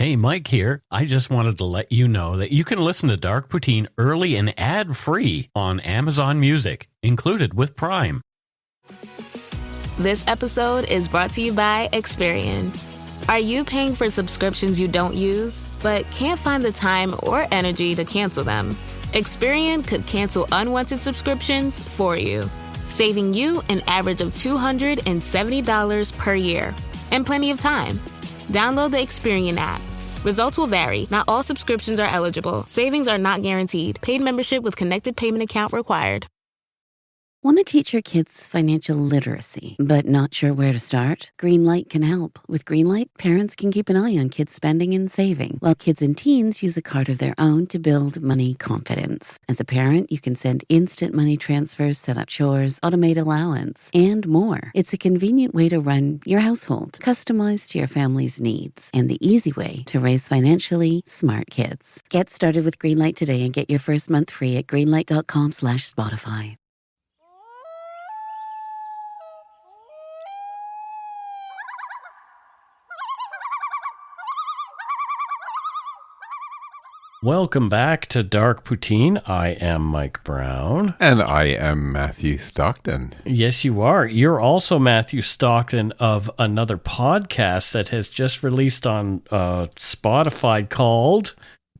Hey, Mike here. I just wanted to let you know that you can listen to Dark Poutine early and ad-free on Amazon Music, included with Prime. This episode is brought to you by Experian. Are you paying for subscriptions you don't use, but can't find the time or energy to cancel them? Experian could cancel unwanted subscriptions for you, saving you an average of $270 per year. And plenty of time. Download the Experian app. Results will vary. Not all subscriptions are eligible. Savings are not guaranteed. Paid membership with connected payment account required. Want to teach your kids financial literacy, but not sure where to start? Greenlight can help. With Greenlight, parents can keep an eye on kids' spending and saving, while kids and teens use a card of their own to build money confidence. As a parent, you can send instant money transfers, set up chores, automate allowance, and more. It's a convenient way to run your household, customized to your family's needs, and the easy way to raise financially smart kids. Get started with Greenlight today and get your first month free at greenlight.com/Spotify. Welcome back to Dark Poutine. I am Mike Brown. And I am Matthew Stockton. Yes, you are. You're also Matthew Stockton of another podcast that has just released on Spotify called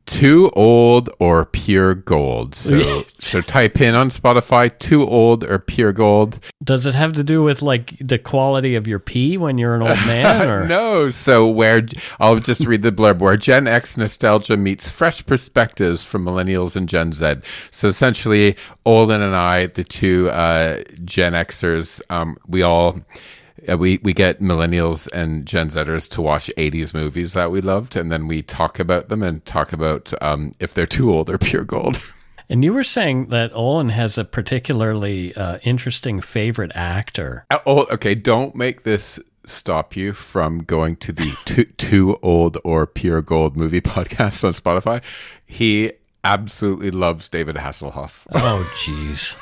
Too Old or Pure Gold. So type in on Spotify, Too Old or Pure Gold. Does it have to do with like the quality of your pee when you're an old man? Or? No. So I'll just read the blurb, where Gen X nostalgia meets fresh perspectives from millennials and Gen Z. So essentially, Olin and I, the two Gen Xers, we get millennials and Gen Zers to watch 80s movies that we loved, and then we talk about them and talk about if they're too old or pure gold. And you were saying that Olin has a particularly interesting favorite actor. Oh, okay. Don't make this stop you from going to the Too Old or Pure Gold movie podcast on Spotify. He absolutely loves David Hasselhoff. Oh, jeez.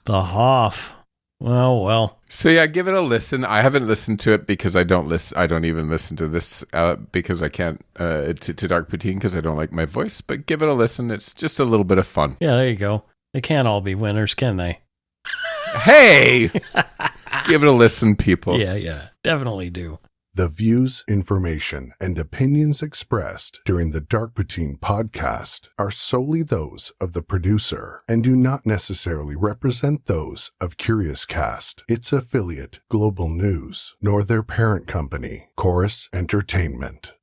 The Hoff. Well. So yeah, give it a listen. I haven't listened to it because I don't even listen to this because I can't to Dark Poutine because I don't like my voice. But give it a listen. It's just a little bit of fun. Yeah, there you go. They can't all be winners, can they? Hey, give it a listen, people. Yeah, definitely do. The views, information, and opinions expressed during the Dark Poutine podcast are solely those of the producer and do not necessarily represent those of Curious Cast, its affiliate, Global News, nor their parent company, Chorus Entertainment.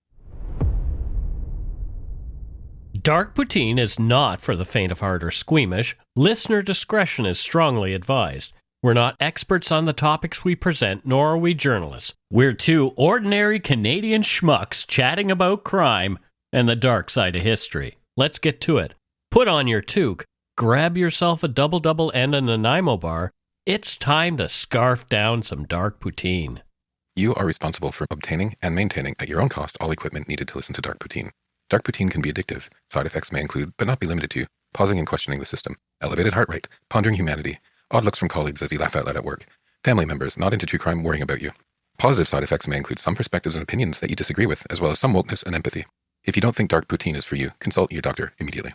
Dark Poutine is not for the faint of heart or squeamish. Listener discretion is strongly advised. We're not experts on the topics we present, nor are we journalists. We're two ordinary Canadian schmucks chatting about crime and the dark side of history. Let's get to it. Put on your toque, grab yourself a double-double and a Nanaimo bar. It's time to scarf down some Dark Poutine. You are responsible for obtaining and maintaining at your own cost all equipment needed to listen to Dark Poutine. Dark Poutine can be addictive. Side effects may include, but not be limited to, pausing and questioning the system, elevated heart rate, pondering humanity, odd looks from colleagues as you laugh out loud at work, family members not into true crime worrying about you. Positive side effects may include some perspectives and opinions that you disagree with, as well as some wokeness and empathy. If you don't think Dark Poutine is for you, consult your doctor immediately.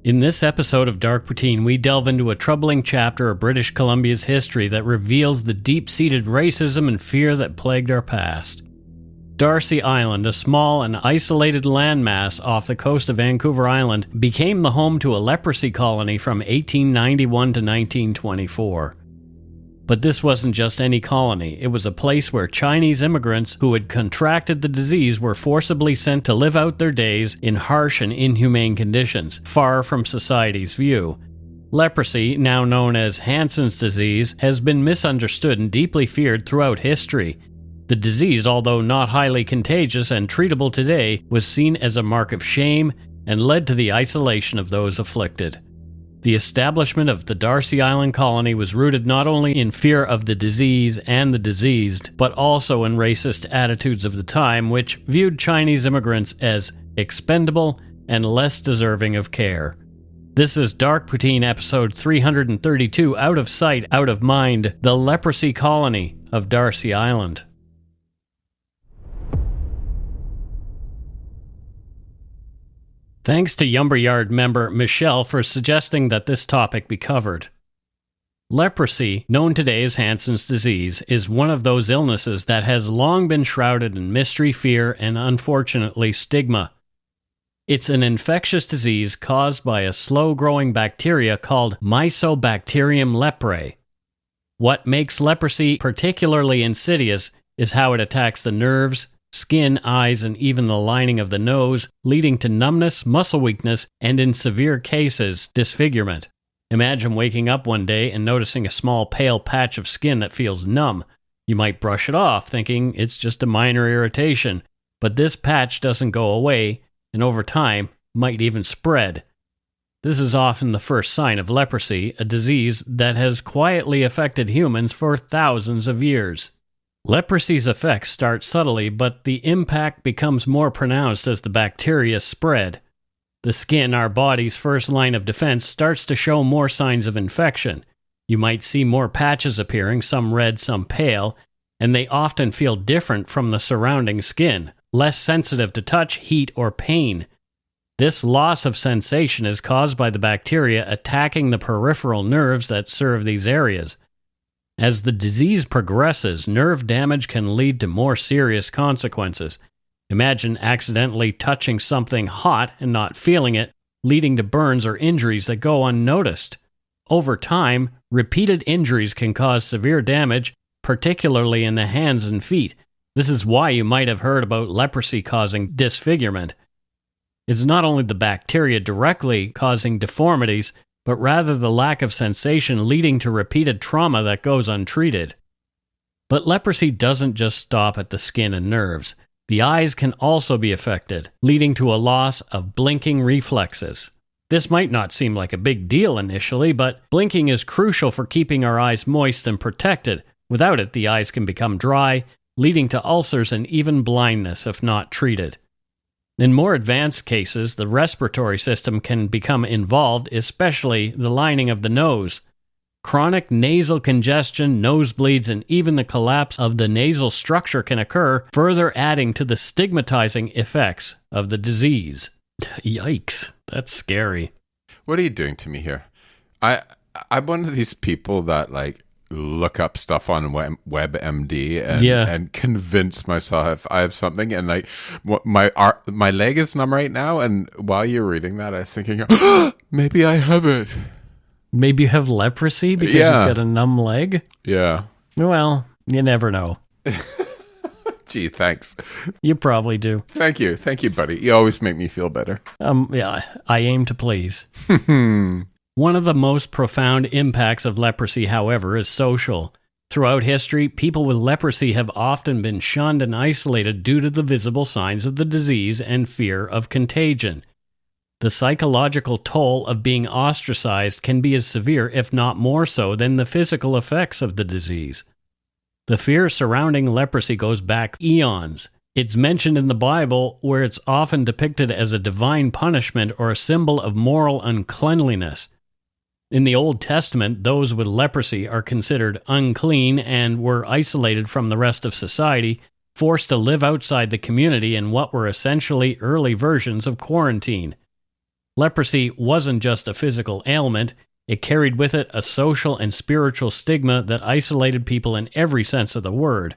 In this episode of Dark Poutine, we delve into a troubling chapter of British Columbia's history that reveals the deep-seated racism and fear that plagued our past. Darcy Island, a small and isolated landmass off the coast of Vancouver Island, became the home to a leprosy colony from 1891 to 1924. But this wasn't just any colony. It was a place where Chinese immigrants who had contracted the disease were forcibly sent to live out their days in harsh and inhumane conditions, far from society's view. Leprosy, now known as Hansen's disease, has been misunderstood and deeply feared throughout history. The disease, although not highly contagious and treatable today, was seen as a mark of shame and led to the isolation of those afflicted. The establishment of the Darcy Island colony was rooted not only in fear of the disease and the diseased, but also in racist attitudes of the time, which viewed Chinese immigrants as expendable and less deserving of care. This is Dark Poutine episode 332, Out of Sight, Out of Mind, the Leprosy Colony of Darcy Island. Thanks to Yumberyard member Michelle for suggesting that this topic be covered. Leprosy, known today as Hansen's disease, is one of those illnesses that has long been shrouded in mystery, fear, and unfortunately stigma. It's an infectious disease caused by a slow-growing bacteria called Mycobacterium leprae. What makes leprosy particularly insidious is how it attacks the nerves, skin, eyes, and even the lining of the nose, leading to numbness, muscle weakness, and in severe cases, disfigurement. Imagine waking up one day and noticing a small pale patch of skin that feels numb. You might brush it off, thinking it's just a minor irritation, but this patch doesn't go away, and over time, might even spread. This is often the first sign of leprosy, a disease that has quietly affected humans for thousands of years. Leprosy's effects start subtly, but the impact becomes more pronounced as the bacteria spread. The skin, our body's first line of defense, starts to show more signs of infection. You might see more patches appearing, some red, some pale, and they often feel different from the surrounding skin, less sensitive to touch, heat, or pain. This loss of sensation is caused by the bacteria attacking the peripheral nerves that serve these areas. As the disease progresses, nerve damage can lead to more serious consequences. Imagine accidentally touching something hot and not feeling it, leading to burns or injuries that go unnoticed. Over time, repeated injuries can cause severe damage, particularly in the hands and feet. This is why you might have heard about leprosy causing disfigurement. It's not only the bacteria directly causing deformities, but rather the lack of sensation leading to repeated trauma that goes untreated. But leprosy doesn't just stop at the skin and nerves. The eyes can also be affected, leading to a loss of blinking reflexes. This might not seem like a big deal initially, but blinking is crucial for keeping our eyes moist and protected. Without it, the eyes can become dry, leading to ulcers and even blindness if not treated. In more advanced cases, the respiratory system can become involved, especially the lining of the nose. Chronic nasal congestion, nosebleeds, and even the collapse of the nasal structure can occur, further adding to the stigmatizing effects of the disease. Yikes, that's scary. What are you doing to me here? I'm one of these people that look up stuff on WebMD and convince myself I have something, and my leg is numb right now, and while you're reading that I was thinking, maybe I have it. Maybe you have leprosy because you've got a numb leg? Yeah. Well, you never know. Gee, thanks. You probably do. Thank you, buddy. You always make me feel better. Yeah, I aim to please. One of the most profound impacts of leprosy, however, is social. Throughout history, people with leprosy have often been shunned and isolated due to the visible signs of the disease and fear of contagion. The psychological toll of being ostracized can be as severe, if not more so, than the physical effects of the disease. The fear surrounding leprosy goes back eons. It's mentioned in the Bible, where it's often depicted as a divine punishment or a symbol of moral uncleanliness. In the Old Testament, those with leprosy are considered unclean and were isolated from the rest of society, forced to live outside the community in what were essentially early versions of quarantine. Leprosy wasn't just a physical ailment, it carried with it a social and spiritual stigma that isolated people in every sense of the word.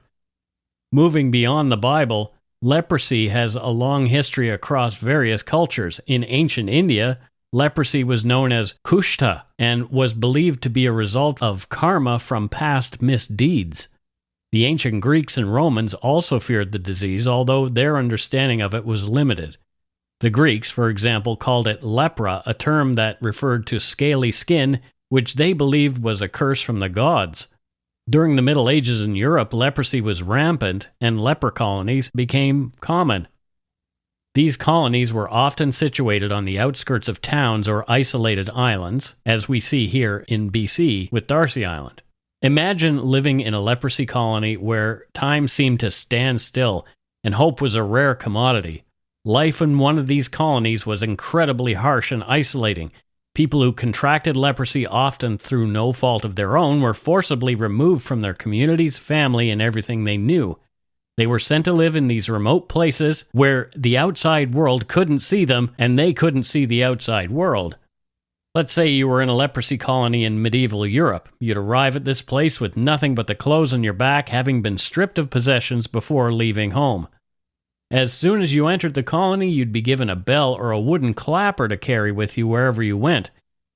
Moving beyond the Bible, leprosy has a long history across various cultures. In ancient India, Leprosy was known as kushta and was believed to be a result of karma from past misdeeds. The ancient Greeks and Romans also feared the disease, although their understanding of it was limited. The Greeks, for example, called it lepra, a term that referred to scaly skin, which they believed was a curse from the gods. During the Middle Ages in Europe, leprosy was rampant, and leper colonies became common. These colonies were often situated on the outskirts of towns or isolated islands, as we see here in BC with Darcy Island. Imagine living in a leprosy colony where time seemed to stand still and hope was a rare commodity. Life in one of these colonies was incredibly harsh and isolating. People who contracted leprosy, often through no fault of their own, were forcibly removed from their communities, family, and everything they knew. They were sent to live in these remote places where the outside world couldn't see them and they couldn't see the outside world. Let's say you were in a leprosy colony in medieval Europe. You'd arrive at this place with nothing but the clothes on your back, having been stripped of possessions before leaving home. As soon as you entered the colony, you'd be given a bell or a wooden clapper to carry with you wherever you went.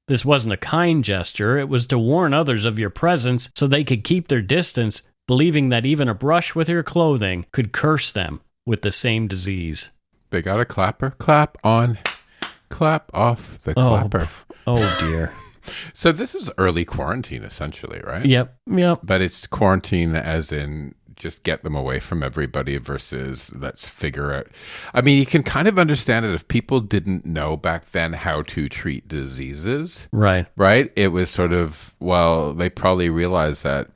This wasn't a kind gesture, it was to warn others of your presence so they could keep their distance, believing that even a brush with your clothing could curse them with the same disease. They got a clapper? Clap on, clap off the clapper. Oh dear. So this is early quarantine, essentially, right? Yep. But it's quarantine as in just get them away from everybody versus let's figure out. I mean, you can kind of understand it if people didn't know back then how to treat diseases. Right. Right? It was sort of, well, they probably realized that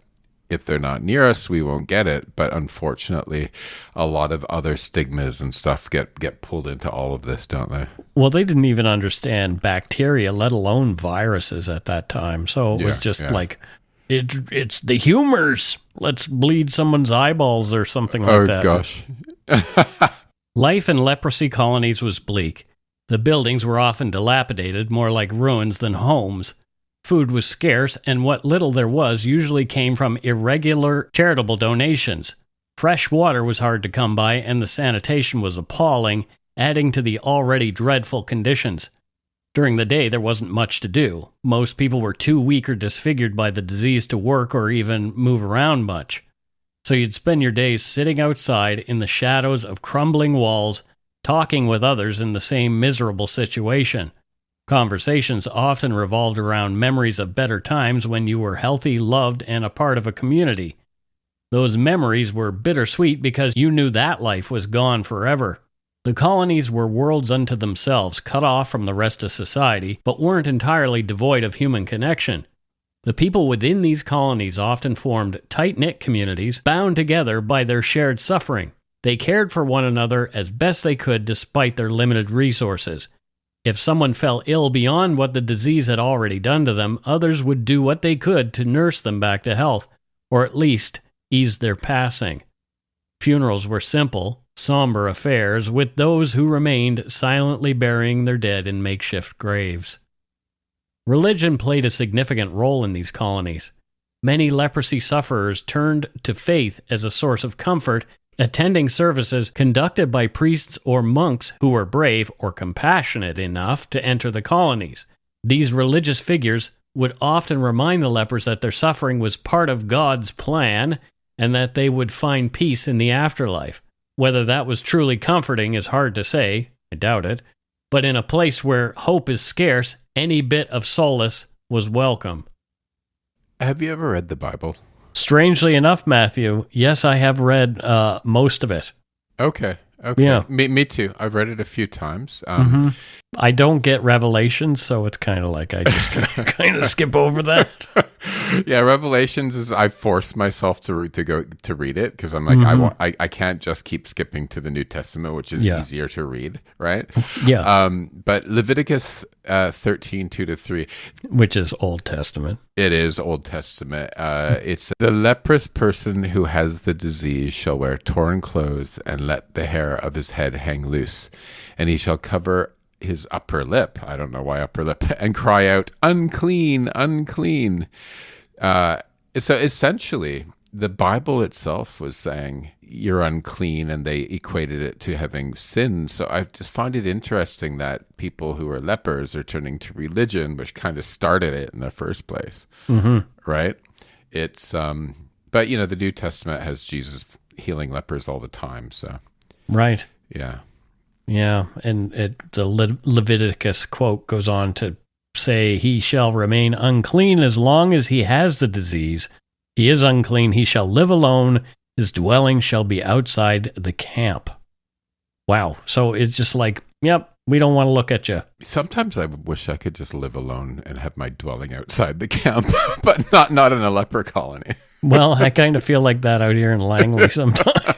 if they're not near us, we won't get it. But unfortunately, a lot of other stigmas and stuff get pulled into all of this, don't they? Well, they didn't even understand bacteria, let alone viruses at that time. So it was just like, it's the humors. Let's bleed someone's eyeballs or something like that. Oh, gosh. Life in leprosy colonies was bleak. The buildings were often dilapidated, more like ruins than homes. Food was scarce, and what little there was usually came from irregular charitable donations. Fresh water was hard to come by, and the sanitation was appalling, adding to the already dreadful conditions. During the day, there wasn't much to do. Most people were too weak or disfigured by the disease to work or even move around much. So you'd spend your days sitting outside in the shadows of crumbling walls, talking with others in the same miserable situation. Conversations often revolved around memories of better times when you were healthy, loved, and a part of a community. Those memories were bittersweet because you knew that life was gone forever. The colonies were worlds unto themselves, cut off from the rest of society, but weren't entirely devoid of human connection. The people within these colonies often formed tight-knit communities, bound together by their shared suffering. They cared for one another as best they could despite their limited resources. If someone fell ill beyond what the disease had already done to them, others would do what they could to nurse them back to health, or at least ease their passing. Funerals were simple, somber affairs, with those who remained silently burying their dead in makeshift graves. Religion played a significant role in these colonies. Many leprosy sufferers turned to faith as a source of comfort, attending services conducted by priests or monks who were brave or compassionate enough to enter the colonies. These religious figures would often remind the lepers that their suffering was part of God's plan and that they would find peace in the afterlife. Whether that was truly comforting is hard to say, I doubt it, but in a place where hope is scarce, any bit of solace was welcome. Have you ever read the Bible? Strangely enough, Matthew, yes, I have read most of it. Okay. Yeah. Me too. I've read it a few times. I don't get Revelations, so it's kind of like I just kind of skip over that. Yeah, Revelations is I force myself to read it because I'm like I can't just keep skipping to the New Testament, which is easier to read, right? Yeah. But Leviticus 13:2-3, which is Old Testament. It is Old Testament. It's the leprous person who has the disease shall wear torn clothes and let the hair of his head hang loose, and he shall cover his upper lip. I don't know why upper lip, and cry out, unclean, unclean. So essentially, the Bible itself was saying you're unclean, and they equated it to having sinned. So I just find it interesting that people who are lepers are turning to religion, which kind of started it in the first place, right? It's, but the New Testament has Jesus healing lepers all the time. So, right. Yeah. Yeah. And the Leviticus quote goes on to say, he shall remain unclean as long as he has the disease. He is unclean. He shall live alone. His dwelling shall be outside the camp. Wow. So it's just like, yep, we don't want to look at you. Sometimes I wish I could just live alone and have my dwelling outside the camp, but not in a leper colony. Well, I kind of feel like that out here in Langley sometimes.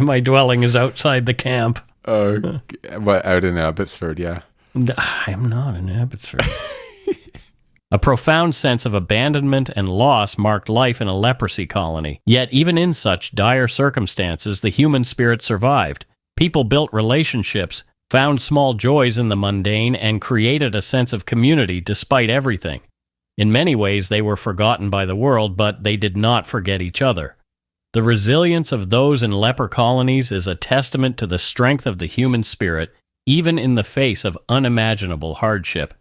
My dwelling is outside the camp. Oh, out in Abbotsford, yeah. I'm not in Abbotsford. A profound sense of abandonment and loss marked life in a leprosy colony. Yet even in such dire circumstances, the human spirit survived. People built relationships, found small joys in the mundane, and created a sense of community despite everything. In many ways, they were forgotten by the world, but they did not forget each other. The resilience of those in leper colonies is a testament to the strength of the human spirit, even in the face of unimaginable hardship.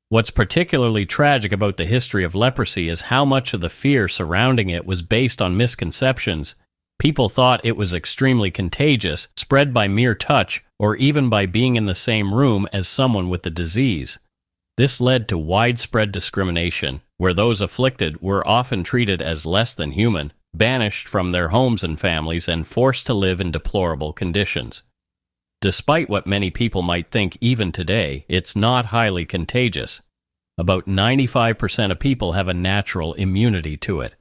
What's particularly tragic about the history of leprosy is how much of the fear surrounding it was based on misconceptions. People thought it was extremely contagious, spread by mere touch, or even by being in the same room as someone with the disease. This led to widespread discrimination, where those afflicted were often treated as less than human, banished from their homes and families, and forced to live in deplorable conditions. Despite what many people might think even today, it's not highly contagious. About 95% of people have a natural immunity to it.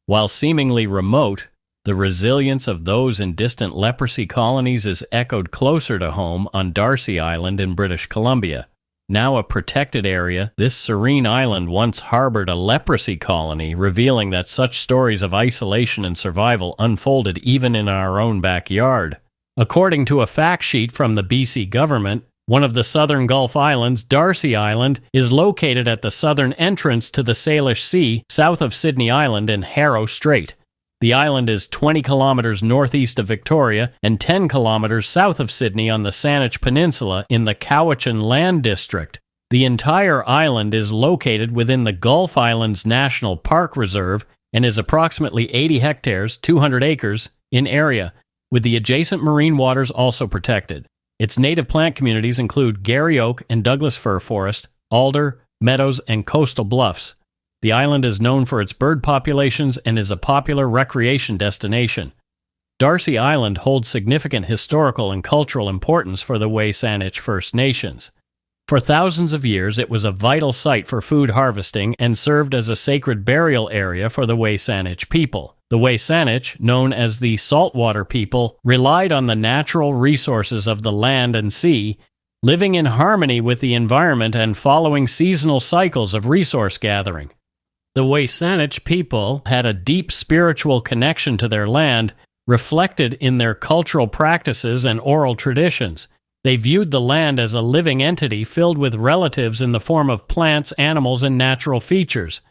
While seemingly remote, the resilience of those in distant leprosy colonies is echoed closer to home on Darcy Island in British Columbia. Now a protected area, this serene island once harbored a leprosy colony, revealing that such stories of isolation and survival unfolded even in our own backyard. According to a fact sheet from the BC government, one of the southern Gulf Islands, Darcy Island, is located at the southern entrance to the Salish Sea, south of Sydney Island and Harrow Strait. The island is 20 kilometers northeast of Victoria and 10 kilometers south of Sydney on the Saanich Peninsula in the Cowichan Land District. The entire island is located within the Gulf Islands National Park Reserve and is approximately 80 hectares, 200 acres, in area, with the adjacent marine waters also protected. Its native plant communities include Gary Oak and Douglas Fir Forest, alder, meadows, and coastal bluffs. The island is known for its bird populations and is a popular recreation destination. Darcy Island holds significant historical and cultural importance for the Way-Saanich First Nations. For thousands of years, it was a vital site for food harvesting and served as a sacred burial area for the Way-Saanich people. The Way-Saanich, known as the saltwater people, relied on the natural resources of the land and sea, living in harmony with the environment and following seasonal cycles of resource gathering. The Way-Saanich people had a deep spiritual connection to their land, reflected in their cultural practices and oral traditions. They viewed the land as a living entity filled with relatives in the form of plants, animals, and natural features.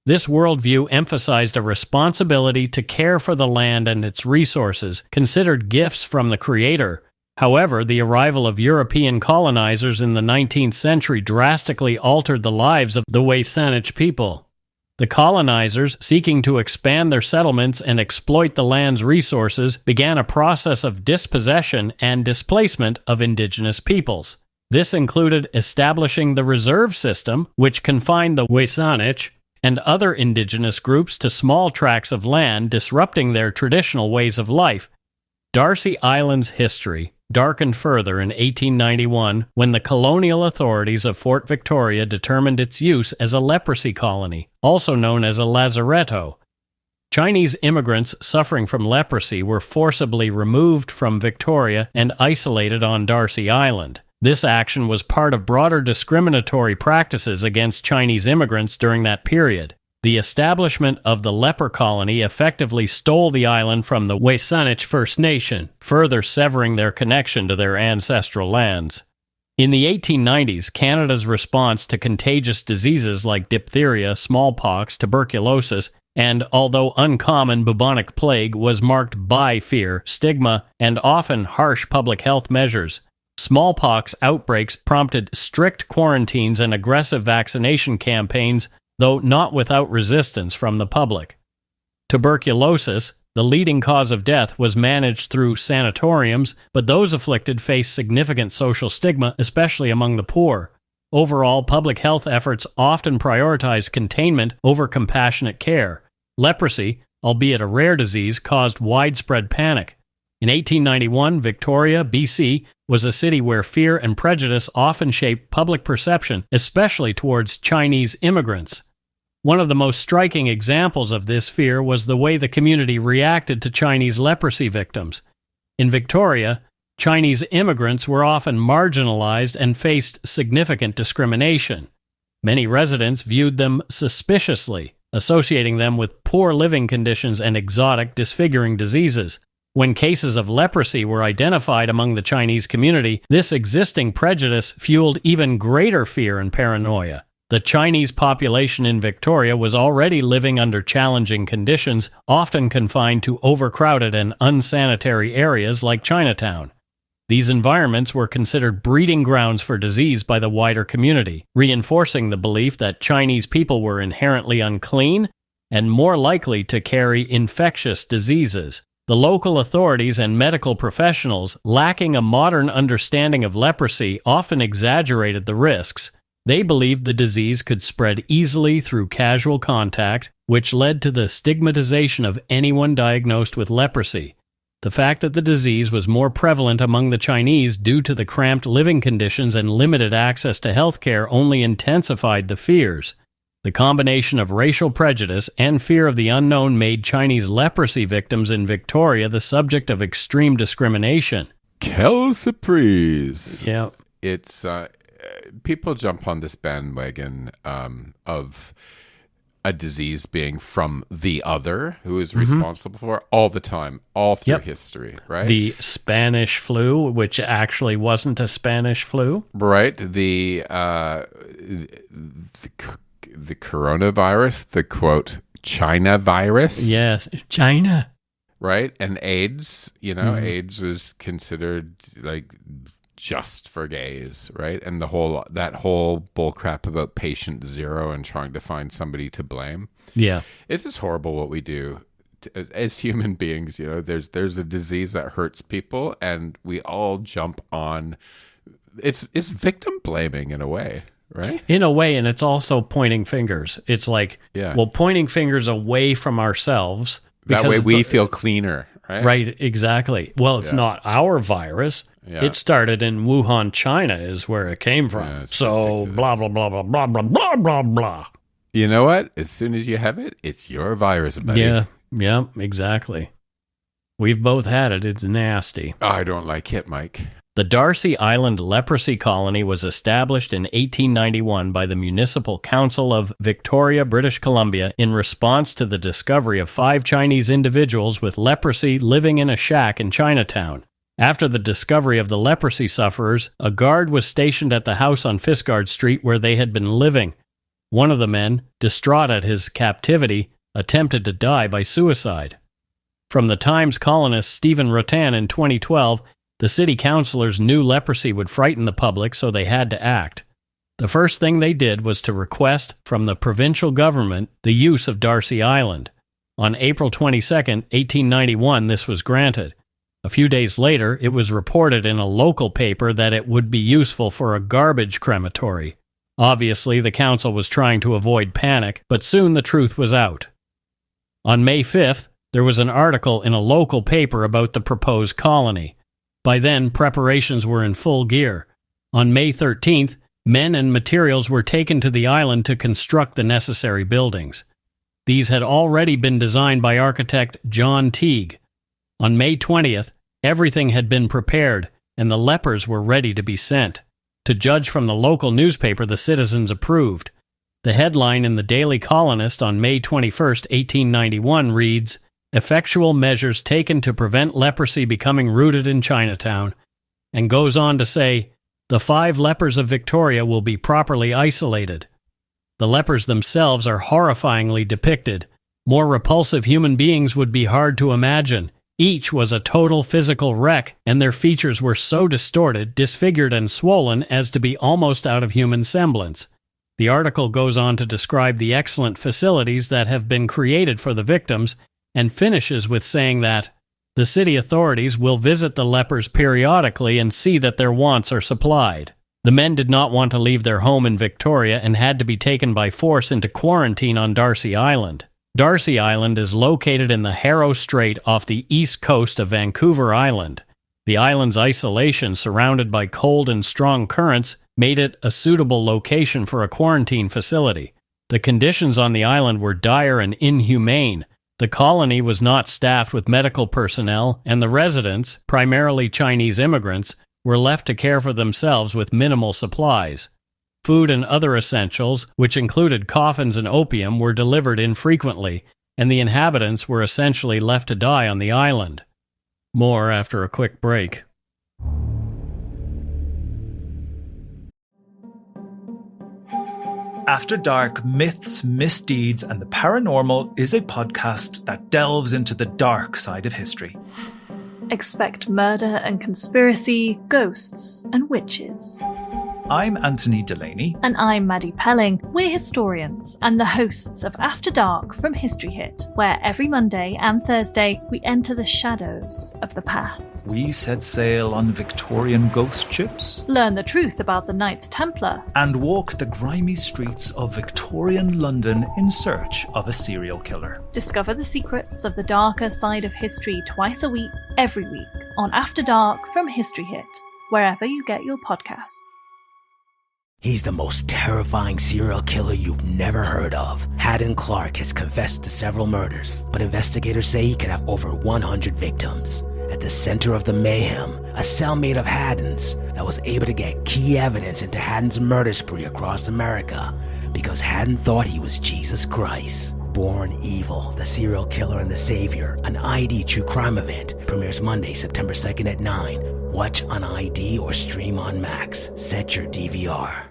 This worldview emphasized a responsibility to care for the land and its resources, considered gifts from the Creator. However, the arrival of European colonizers in the 19th century drastically altered the lives of the Way-Saanich people. The colonizers, seeking to expand their settlements and exploit the land's resources, began a process of dispossession and displacement of indigenous peoples. This included establishing the reserve system, which confined the Way-Saanich and other indigenous groups to small tracts of land, disrupting their traditional ways of life. Darcy Island's history darkened further in 1891 when the colonial authorities of Fort Victoria determined its use as a leprosy colony, also known as a lazaretto. Chinese immigrants suffering from leprosy were forcibly removed from Victoria and isolated on Darcy Island. This action was part of broader discriminatory practices against Chinese immigrants during that period. The establishment of the leper colony effectively stole the island from the Way-Saanich First Nation, further severing their connection to their ancestral lands. In the 1890s, Canada's response to contagious diseases like diphtheria, smallpox, tuberculosis, And although uncommon, bubonic plague was marked by fear, stigma, and often harsh public health measures. Smallpox outbreaks prompted strict quarantines and aggressive vaccination campaigns, though not without resistance from the public. Tuberculosis, the leading cause of death, was managed through sanatoriums, but those afflicted faced significant social stigma, especially among the poor. Overall, public health efforts often prioritized containment over compassionate care. Leprosy, albeit a rare disease, caused widespread panic. In 1891, Victoria, BC, was a city where fear and prejudice often shaped public perception, especially towards Chinese immigrants. One of the most striking examples of this fear was the way the community reacted to Chinese leprosy victims. In Victoria, Chinese immigrants were often marginalized and faced significant discrimination. Many residents viewed them suspiciously, associating them with poor living conditions and exotic, disfiguring diseases. When cases of leprosy were identified among the Chinese community, this existing prejudice fueled even greater fear and paranoia. The Chinese population in Victoria was already living under challenging conditions, often confined to overcrowded and unsanitary areas like Chinatown. These environments were considered breeding grounds for disease by the wider community, reinforcing the belief that Chinese people were inherently unclean and more likely to carry infectious diseases. The local authorities and medical professionals, lacking a modern understanding of leprosy, often exaggerated the risks. They believed the disease could spread easily through casual contact, which led to the stigmatization of anyone diagnosed with leprosy. The fact that the disease was more prevalent among the Chinese due to the cramped living conditions and limited access to health care only intensified the fears. The combination of racial prejudice and fear of the unknown made Chinese leprosy victims in Victoria the subject of extreme discrimination. Quelle surprise! Yeah. It's people jump on this bandwagon of a disease being from the other who is responsible for it all the time, all through history, right? The Spanish flu, which actually wasn't a Spanish flu. Right. The coronavirus, the quote, China virus. Yes, China. Right. And AIDS, AIDS was considered like just for gays, right? And that whole bullcrap about patient zero and trying to find somebody to blame. Yeah. It's just horrible what we do as human beings. There's a disease that hurts people and we all jump on. It's victim blaming in a way. Right? In a way, and it's also pointing fingers. It's like, pointing fingers away from ourselves. That way we feel cleaner, right? Right, exactly. Well, it's not our virus. Yeah. It started in Wuhan, China is where it came from. Yeah, so, blah, blah, blah, blah, blah, blah, blah, blah, blah. You know what? As soon as you have it, it's your virus, buddy. Yeah, exactly. We've both had it. It's nasty. I don't like it, Mike. The Darcy Island leprosy colony was established in 1891 by the Municipal Council of Victoria, British Columbia, in response to the discovery of 5 Chinese individuals with leprosy living in a shack in Chinatown. After the discovery of the leprosy sufferers, a guard was stationed at the house on Fiskard Street where they had been living. One of the men, distraught at his captivity, attempted to die by suicide. From the Times columnist Stephen Rotan in 2012, the city councilors knew leprosy would frighten the public, so they had to act. The first thing they did was to request from the provincial government the use of Darcy Island. On April 22, 1891, this was granted. A few days later, it was reported in a local paper that it would be useful for a garbage crematory. Obviously, the council was trying to avoid panic, but soon the truth was out. On May 5th, there was an article in a local paper about the proposed colony. By then, preparations were in full gear. On May 13th, men and materials were taken to the island to construct the necessary buildings. These had already been designed by architect John Teague. On May 20th, everything had been prepared, and the lepers were ready to be sent. To judge from the local newspaper, the citizens approved. The headline in the Daily Colonist on May 21, 1891 reads, "Effectual measures taken to prevent leprosy becoming rooted in Chinatown," and goes on to say, "The 5 lepers of Victoria will be properly isolated." The lepers themselves are horrifyingly depicted. More repulsive human beings would be hard to imagine. Each was a total physical wreck, and their features were so distorted, disfigured, and swollen as to be almost out of human semblance. The article goes on to describe the excellent facilities that have been created for the victims, and finishes with saying that the city authorities will visit the lepers periodically and see that their wants are supplied. The men did not want to leave their home in Victoria and had to be taken by force into quarantine on Darcy Island. Darcy Island is located in the Harrow Strait off the east coast of Vancouver Island. The island's isolation, surrounded by cold and strong currents, made it a suitable location for a quarantine facility. The conditions on the island were dire and inhumane. The colony was not staffed with medical personnel, and the residents, primarily Chinese immigrants, were left to care for themselves with minimal supplies. Food and other essentials, which included coffins and opium, were delivered infrequently, and the inhabitants were essentially left to die on the island. More after a quick break. After Dark, Myths, Misdeeds, and the Paranormal is a podcast that delves into the dark side of history. Expect murder and conspiracy, ghosts and witches. I'm Anthony Delaney. And I'm Maddie Pelling. We're historians and the hosts of After Dark from History Hit, where every Monday and Thursday we enter the shadows of the past. We set sail on Victorian ghost ships, Learn the truth about the Knights Templar, and walk the grimy streets of Victorian London in search of a serial killer. discover the secrets of the darker side of history twice a week, every week, on After Dark from History Hit, wherever you get your podcasts. He's the most terrifying serial killer you've never heard of. Haddon Clark has confessed to several murders, but investigators say he could have over 100 victims. At the center of the mayhem, a cell made of Haddon's that was able to get key evidence into Haddon's murder spree across America because Haddon thought he was Jesus Christ. Born Evil, the Serial Killer and the Savior, an ID true crime event, premieres Monday, September 2nd at 9. Watch on ID or stream on Max. Set your DVR.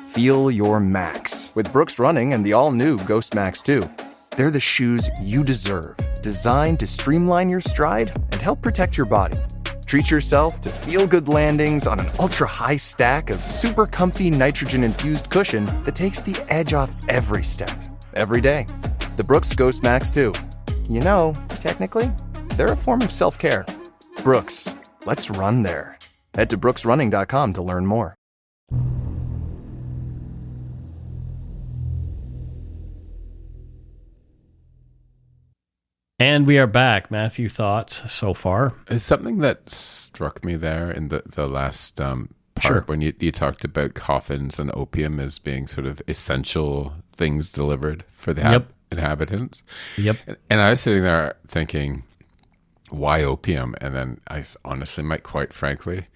Feel your max with Brooks Running and the all-new Ghost Max 2. They're the shoes you deserve, designed to streamline your stride and help protect your body. Treat yourself to feel-good landings on an ultra-high stack of super comfy nitrogen-infused cushion that takes the edge off every step, every day. The Brooks Ghost Max 2. You know, technically, they're a form of self-care. Brooks, let's run there. Head to brooksrunning.com to learn more. And we are back. Matthew, thoughts so far? It's something that struck me there in the last part Sure. when you talked about coffins and opium as being sort of essential things delivered for the inhabitants. Yep. And I was sitting there thinking, why opium? And then I honestly, quite frankly,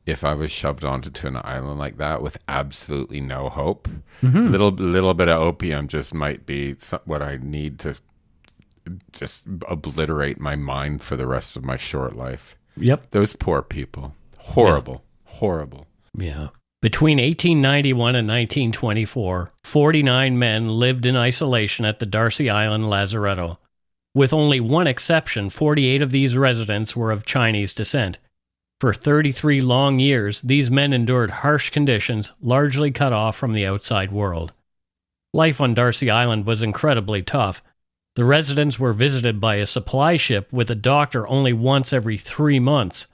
if I was shoved onto an island like that with absolutely no hope, little bit of opium just might be what I need to just obliterate my mind for the rest of my short life. Yep. Those poor people. Horrible. Yeah. Between 1891 and 1924, 49 men lived in isolation at the Darcy Island Lazaretto. With only one exception, 48 of these residents were of Chinese descent. For 33 long years, these men endured harsh conditions, largely cut off from the outside world. Life on Darcy Island was incredibly tough. The residents were visited by a supply ship with a doctor only once every 3 months.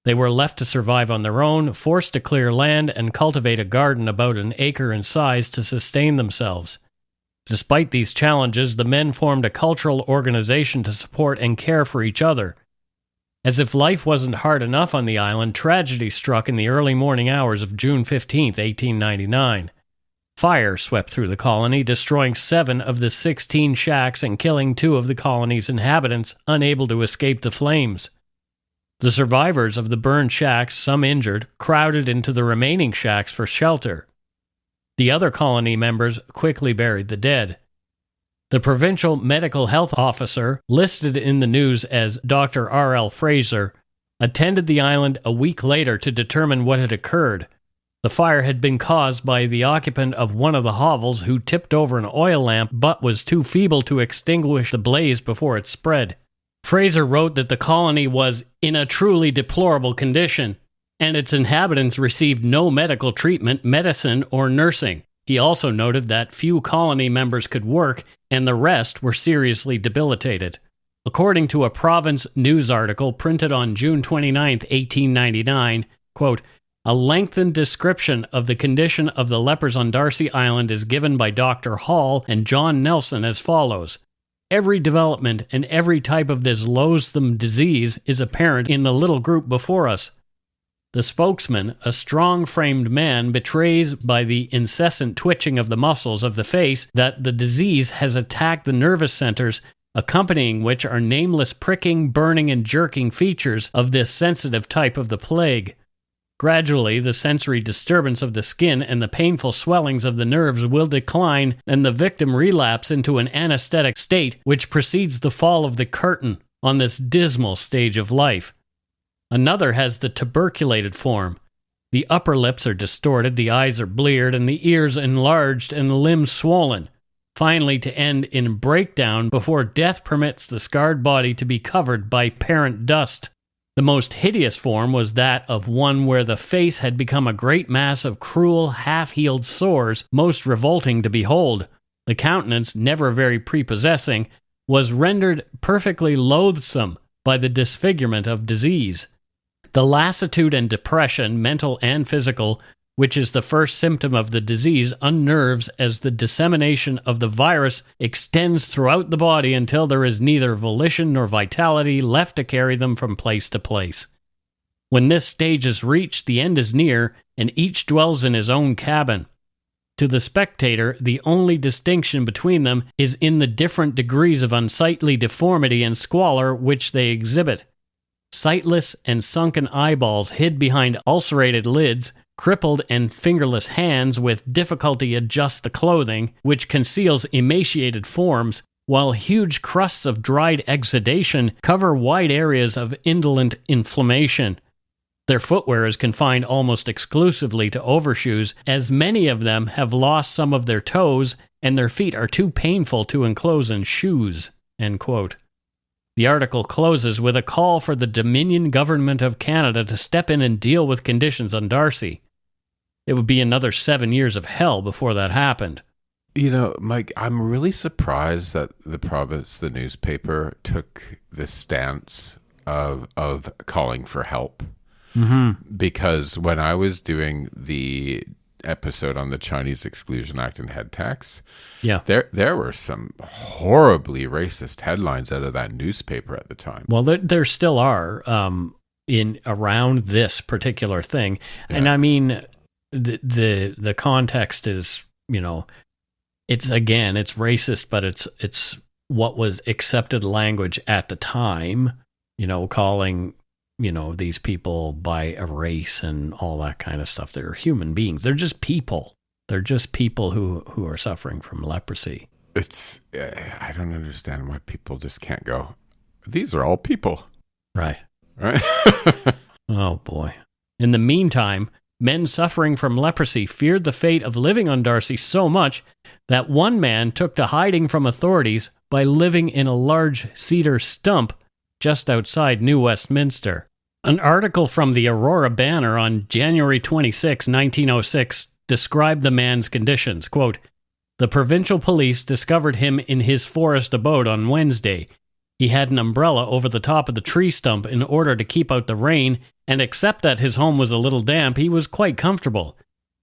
They were left to survive on their own, forced to clear land and cultivate a garden about an acre in size to sustain themselves. Despite these challenges, the men formed a cultural organization to support and care for each other. As if life wasn't hard enough on the island, tragedy struck in the early morning hours of June 15, 1899. Fire swept through the colony, destroying 7 of the 16 shacks and killing 2 of the colony's inhabitants, unable to escape the flames. The survivors of the burned shacks, some injured, crowded into the remaining shacks for shelter. The other colony members quickly buried the dead. The provincial medical health officer, listed in the news as Dr. R.L. Fraser, attended the island a week later to determine what had occurred. The fire had been caused by the occupant of one of the hovels who tipped over an oil lamp but was too feeble to extinguish the blaze before it spread. Fraser wrote that the colony was in a truly deplorable condition, and its inhabitants received no medical treatment, medicine, or nursing. He also noted that few colony members could work, and the rest were seriously debilitated. According to a Province news article printed on June 29, 1899, quote, "A lengthened description of the condition of the lepers on Darcy Island is given by Dr. Hall and John Nelson as follows. Every development and every type of this loathsome disease is apparent in the little group before us. The spokesman, a strong-framed man, betrays by the incessant twitching of the muscles of the face that the disease has attacked the nervous centers, accompanying which are nameless pricking, burning, and jerking features of this sensitive type of the plague. Gradually, the sensory disturbance of the skin and the painful swellings of the nerves will decline, and the victim relapse into an anesthetic state which precedes the fall of the curtain on this dismal stage of life. Another has the tuberculated form. The upper lips are distorted, the eyes are bleared, and the ears enlarged and the limbs swollen, finally to end in breakdown before death permits the scarred body to be covered by parent dust. The most hideous form was that of one where the face had become a great mass of cruel, half-healed sores, most revolting to behold. The countenance, never very prepossessing, was rendered perfectly loathsome by the disfigurement of disease. The lassitude and depression, mental and physical, which is the first symptom of the disease, unnerves as the dissemination of the virus extends throughout the body until there is neither volition nor vitality left to carry them from place to place. When this stage is reached, the end is near, and each dwells in his own cabin. To the spectator, the only distinction between them is in the different degrees of unsightly deformity and squalor which they exhibit. Sightless and sunken eyeballs hid behind ulcerated lids, crippled and fingerless hands with difficulty adjust the clothing, which conceals emaciated forms, while huge crusts of dried exudation cover wide areas of indolent inflammation. Their footwear is confined almost exclusively to overshoes, as many of them have lost some of their toes, and their feet are too painful to enclose in shoes." End quote. The article closes with a call for the Dominion Government of Canada to step in and deal with conditions on Darcy. It would be another 7 years of hell before that happened. You know, Mike, I'm really surprised that the Province, the newspaper, took the stance of calling for help. Mm-hmm. Because when I was doing the episode on the Chinese Exclusion Act and head tax, there were some horribly racist headlines out of that newspaper at the time. Well, there still are in around this particular thing, and I mean the context is, you know, it's racist, but it's what was accepted language at the time. You know, calling, you know, these people by a race and all that kind of stuff. They're human beings. They're just people. They're just people who are suffering from leprosy. I don't understand why people just can't go, these are all people. Right. Oh, boy. In the meantime, men suffering from leprosy feared the fate of living on Darcy so much that one man took to hiding from authorities by living in a large cedar stump just outside New Westminster. An article from the Aurora Banner on January 26, 1906, described the man's conditions. Quote, "The provincial police discovered him in his forest abode on Wednesday. He had an umbrella over the top of the tree stump in order to keep out the rain, and except that his home was a little damp, he was quite comfortable.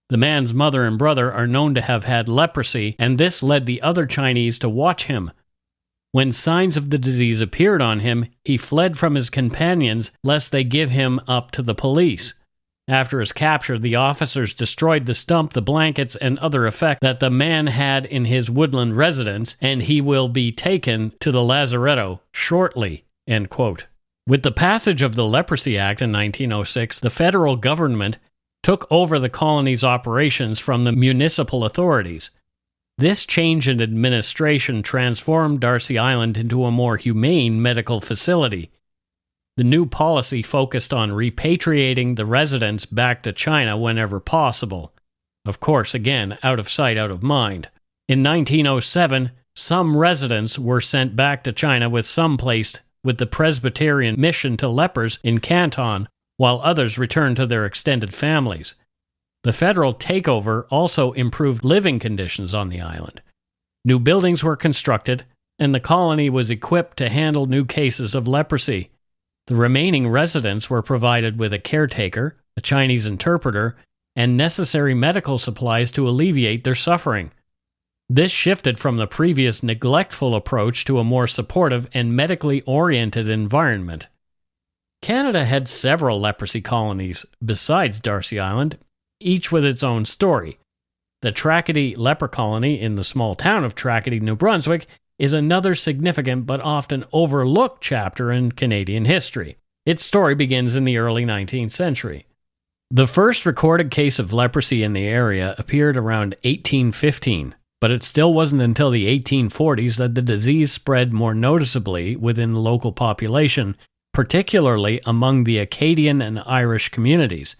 The man's mother and brother are known to have had leprosy, and this led the other Chinese to watch him. When signs of the disease appeared on him, he fled from his companions lest they give him up to the police. After his capture, the officers destroyed the stump, the blankets, and other effects that the man had in his woodland residence, and he will be taken to the lazaretto shortly." End quote. With the passage of the Leprosy Act in 1906, the federal government took over the colony's operations from the municipal authorities. This change in administration transformed Darcy Island into a more humane medical facility. The new policy focused on repatriating the residents back to China whenever possible. Of course, again, out of sight, out of mind. In 1907, some residents were sent back to China, with some placed with the Presbyterian mission to lepers in Canton, while others returned to their extended families. The federal takeover also improved living conditions on the island. New buildings were constructed, and the colony was equipped to handle new cases of leprosy. The remaining residents were provided with a caretaker, a Chinese interpreter, and necessary medical supplies to alleviate their suffering. This shifted from the previous neglectful approach to a more supportive and medically oriented environment. Canada had several leprosy colonies besides Darcy Island, each with its own story. The Tracadie leper colony in the small town of Tracadie, New Brunswick, is another significant but often overlooked chapter in Canadian history. Its story begins in the early 19th century. The first recorded case of leprosy in the area appeared around 1815, but it still wasn't until the 1840s that the disease spread more noticeably within the local population, particularly among the Acadian and Irish communities.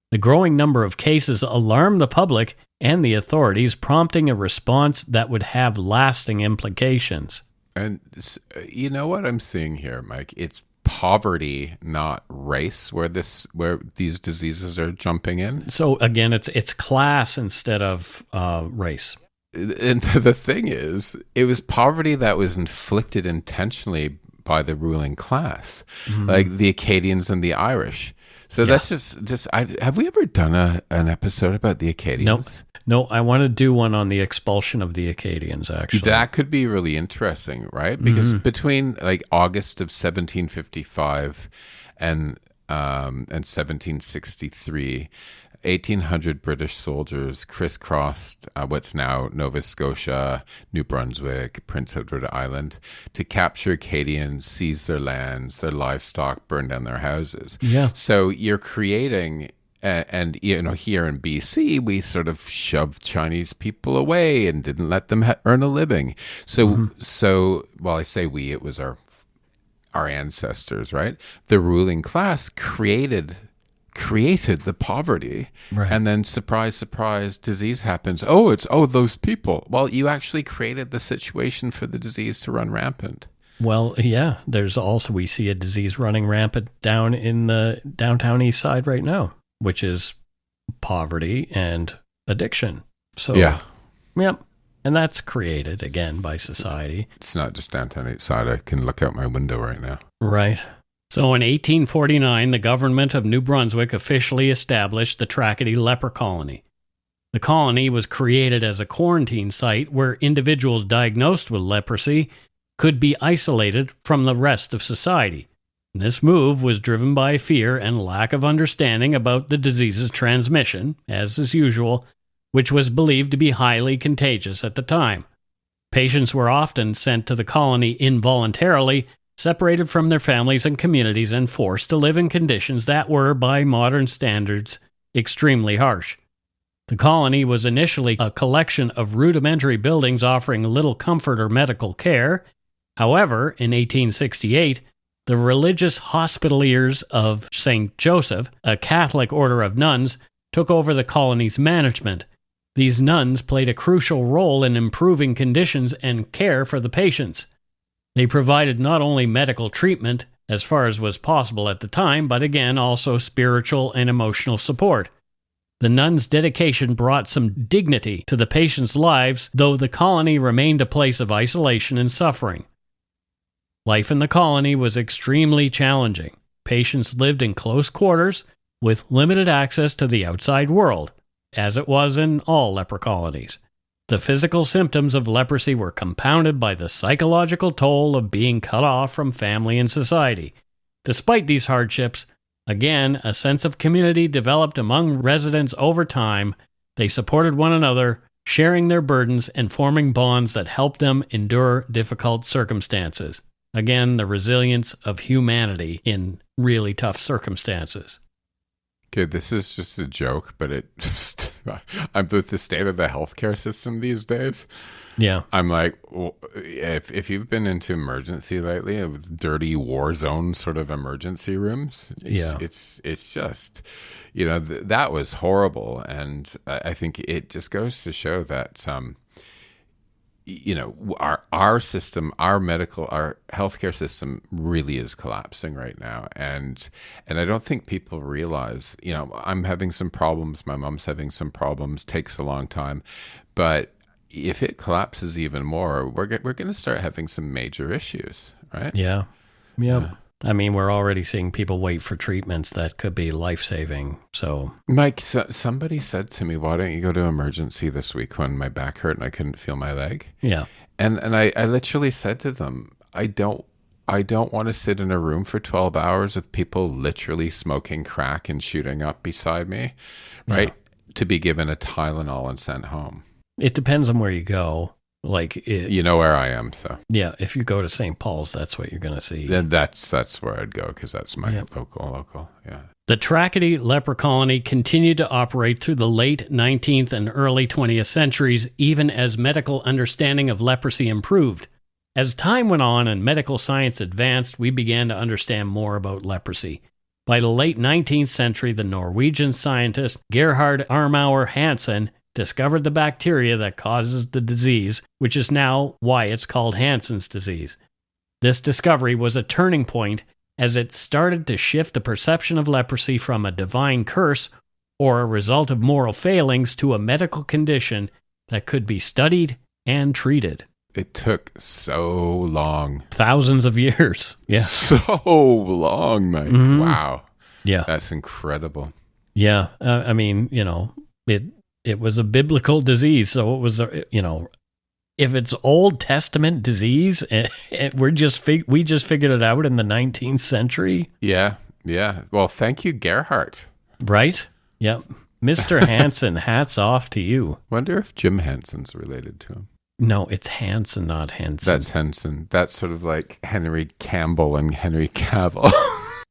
The growing number of cases alarmed the public and the authorities, prompting a response that would have lasting implications. And you know what I'm seeing here, Mike? It's poverty, not race, where these diseases are jumping in. So again, it's class instead of race. And the thing is, it was poverty that was inflicted intentionally by the ruling class, like the Acadians and the Irish. So that's just. Have we ever done an episode about the Acadians? No, I want to do one on the expulsion of the Acadians, actually. That could be really interesting, right? Because between like August of 1755 and 1763, 1,800 British soldiers crisscrossed what's now Nova Scotia, New Brunswick, Prince Edward Island to capture Acadians, seize their lands, their livestock, burn down their houses. Yeah. So you're creating, and you know, here in BC, we sort of shoved Chinese people away and didn't let them earn a living. So, well, I say we, it was our ancestors, right? The ruling class created the poverty, right. And then surprise, surprise, disease happens. Those people. Well, you actually created the situation for the disease to run rampant. Well, yeah, there's also, we see a disease running rampant down in the downtown east side right now, which is poverty and addiction. So, yep. And that's created, again, by society. It's not just downtown east side. I can look out my window right now. Right. So in 1849, the government of New Brunswick officially established the Tracadie leper colony. The colony was created as a quarantine site where individuals diagnosed with leprosy could be isolated from the rest of society. This move was driven by fear and lack of understanding about the disease's transmission, as is usual, which was believed to be highly contagious at the time. Patients were often sent to the colony involuntarily, separated from their families and communities, and forced to live in conditions that were, by modern standards, extremely harsh. The colony was initially a collection of rudimentary buildings offering little comfort or medical care. However, in 1868, the religious hospitaliers of St. Joseph, a Catholic order of nuns, took over the colony's management. These nuns played a crucial role in improving conditions and care for the patients. They provided not only medical treatment, as far as was possible at the time, but again also spiritual and emotional support. The nuns' dedication brought some dignity to the patients' lives, though the colony remained a place of isolation and suffering. Life in the colony was extremely challenging. Patients lived in close quarters with limited access to the outside world, as it was in all leper colonies. The physical symptoms of leprosy were compounded by the psychological toll of being cut off from family and society. Despite these hardships, again, a sense of community developed among residents over time. They supported one another, sharing their burdens and forming bonds that helped them endure difficult circumstances. Again, the resilience of humanity in really tough circumstances. Okay, this is just a joke, but it just, I'm with the state of the healthcare system these days. Yeah. I'm like, well, if you've been into emergency lately, with dirty war zone sort of emergency rooms, it's just, that was horrible. And I think it just goes to show that, our system, our healthcare system really is collapsing right now. And I don't think people realize, I'm having some problems. My mom's having some problems, takes a long time. But if it collapses even more, we're going to start having some major issues, right? Yeah. I mean, we're already seeing people wait for treatments that could be life-saving. So, Mike, somebody said to me, "Why don't you go to emergency this week?" When my back hurt and I couldn't feel my leg. Yeah, and I literally said to them, I don't want to sit in a room for 12 hours with people literally smoking crack and shooting up beside me, right? Yeah. To be given a Tylenol and sent home. It depends on where you go. You know where I am, so yeah. If you go to St. Paul's, that's what you're going to see. Then that's where I'd go because that's my local. Yeah. The Tracadie leper colony continued to operate through the late 19th and early 20th centuries, even as medical understanding of leprosy improved. As time went on and medical science advanced, we began to understand more about leprosy. By the late 19th century, the Norwegian scientist Gerhard Armauer Hansen discovered the bacteria that causes the disease, which is now why it's called Hansen's disease. This discovery was a turning point as it started to shift the perception of leprosy from a divine curse or a result of moral failings to a medical condition that could be studied and treated. It took so long. Thousands of years. Yeah. So long, mate. Mm-hmm. Wow. Yeah. That's incredible. Yeah. I mean, it was a biblical disease, so it was, if it's Old Testament disease, we just figured it out in the 19th century. Yeah. Well, thank you, Gerhard. Right? Yeah. Mr. Hansen, hats off to you. Wonder if Jim Hansen's related to him. No, it's Hansen, not Hansen. That's Hansen. That's sort of like Henry Campbell and Henry Cavill.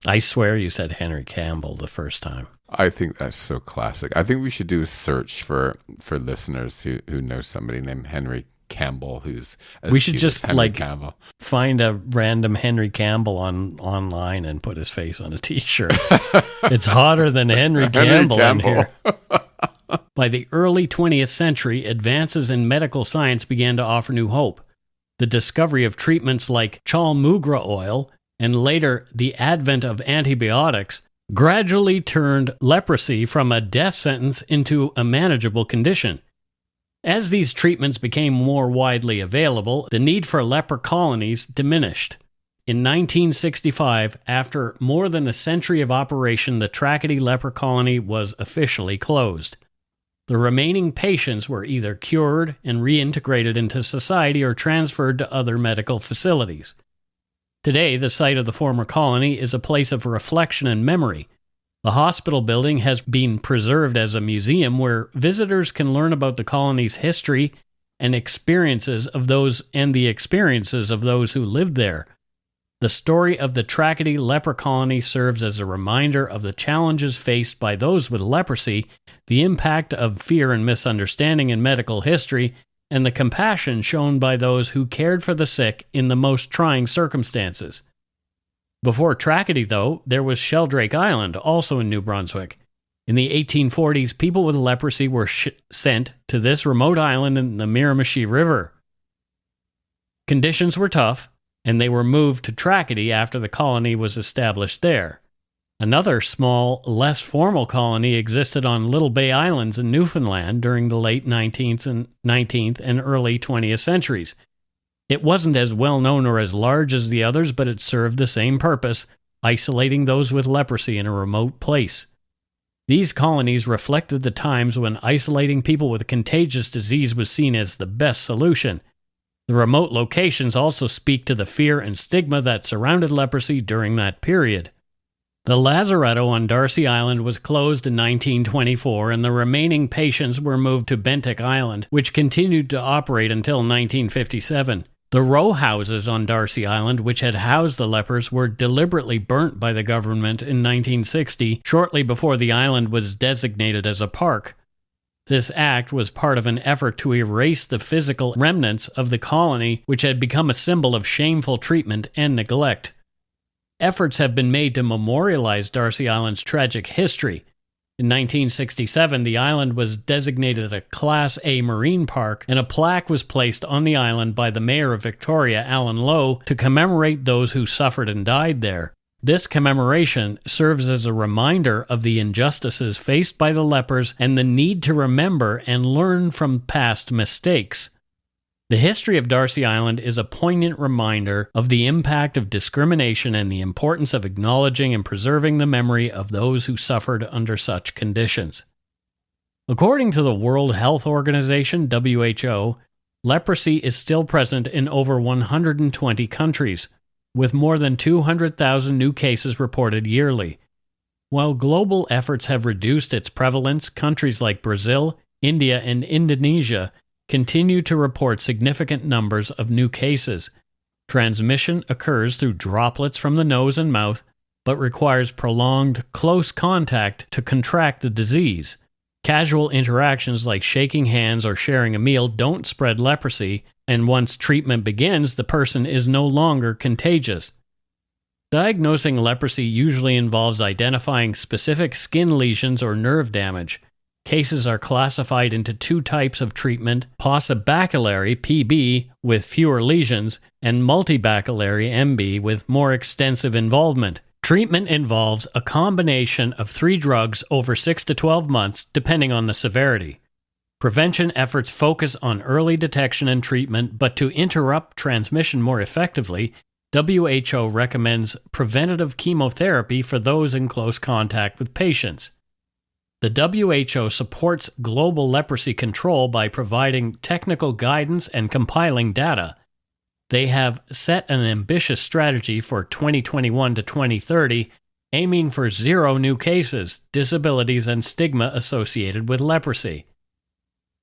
I swear you said Henry Campbell the first time. I think that's so classic. I think we should do a search for listeners who know somebody named Henry Campbell who's as we should just Campbell. Find a random Henry Campbell online and put his face on a t-shirt. It's hotter than Henry Campbell in here. By the early 20th century, advances in medical science began to offer new hope. The discovery of treatments like chalmugra oil and later the advent of antibiotics gradually turned leprosy from a death sentence into a manageable condition. As these treatments became more widely available, the need for leper colonies diminished. In 1965, after more than a century of operation, the Tracadie leper colony was officially closed. The remaining patients were either cured and reintegrated into society or transferred to other medical facilities. Today, the site of the former colony is a place of reflection and memory. The hospital building has been preserved as a museum where visitors can learn about the colony's history and the experiences of those who lived there. The story of the Tracadie leper colony serves as a reminder of the challenges faced by those with leprosy, the impact of fear and misunderstanding in medical history, and the compassion shown by those who cared for the sick in the most trying circumstances. Before Tracadie, though, there was Sheldrake Island, also in New Brunswick. In the 1840s, people with leprosy were sent to this remote island in the Miramichi River. Conditions were tough, and they were moved to Tracadie after the colony was established there. Another small, less formal colony existed on Little Bay Islands in Newfoundland during the late 19th and early 20th centuries. It wasn't as well known or as large as the others, but it served the same purpose, isolating those with leprosy in a remote place. These colonies reflected the times when isolating people with a contagious disease was seen as the best solution. The remote locations also speak to the fear and stigma that surrounded leprosy during that period. The lazaretto on Darcy Island was closed in 1924, and the remaining patients were moved to Bentic Island, which continued to operate until 1957. The row houses on Darcy Island, which had housed the lepers, were deliberately burnt by the government in 1960, shortly before the island was designated as a park. This act was part of an effort to erase the physical remnants of the colony, which had become a symbol of shameful treatment and neglect. Efforts have been made to memorialize Darcy Island's tragic history. In 1967, the island was designated a Class A marine park, and a plaque was placed on the island by the mayor of Victoria, Alan Lowe, to commemorate those who suffered and died there. This commemoration serves as a reminder of the injustices faced by the lepers and the need to remember and learn from past mistakes. The history of Darcy Island is a poignant reminder of the impact of discrimination and the importance of acknowledging and preserving the memory of those who suffered under such conditions. According to the World Health Organization, WHO, leprosy is still present in over 120 countries, with more than 200,000 new cases reported yearly. While global efforts have reduced its prevalence, countries like Brazil, India, and Indonesia continue to report significant numbers of new cases. Transmission occurs through droplets from the nose and mouth, but requires prolonged, close contact to contract the disease. Casual interactions like shaking hands or sharing a meal don't spread leprosy, and once treatment begins, the person is no longer contagious. Diagnosing leprosy usually involves identifying specific skin lesions or nerve damage. Cases are classified into two types of treatment: possibacillary (PB) with fewer lesions, and multibacillary (MB) with more extensive involvement. Treatment involves a combination of 3 drugs over 6 to 12 months, depending on the severity. Prevention efforts focus on early detection and treatment, but to interrupt transmission more effectively, WHO recommends preventative chemotherapy for those in close contact with patients. The WHO supports global leprosy control by providing technical guidance and compiling data. They have set an ambitious strategy for 2021 to 2030, aiming for 0 new cases, disabilities, and stigma associated with leprosy.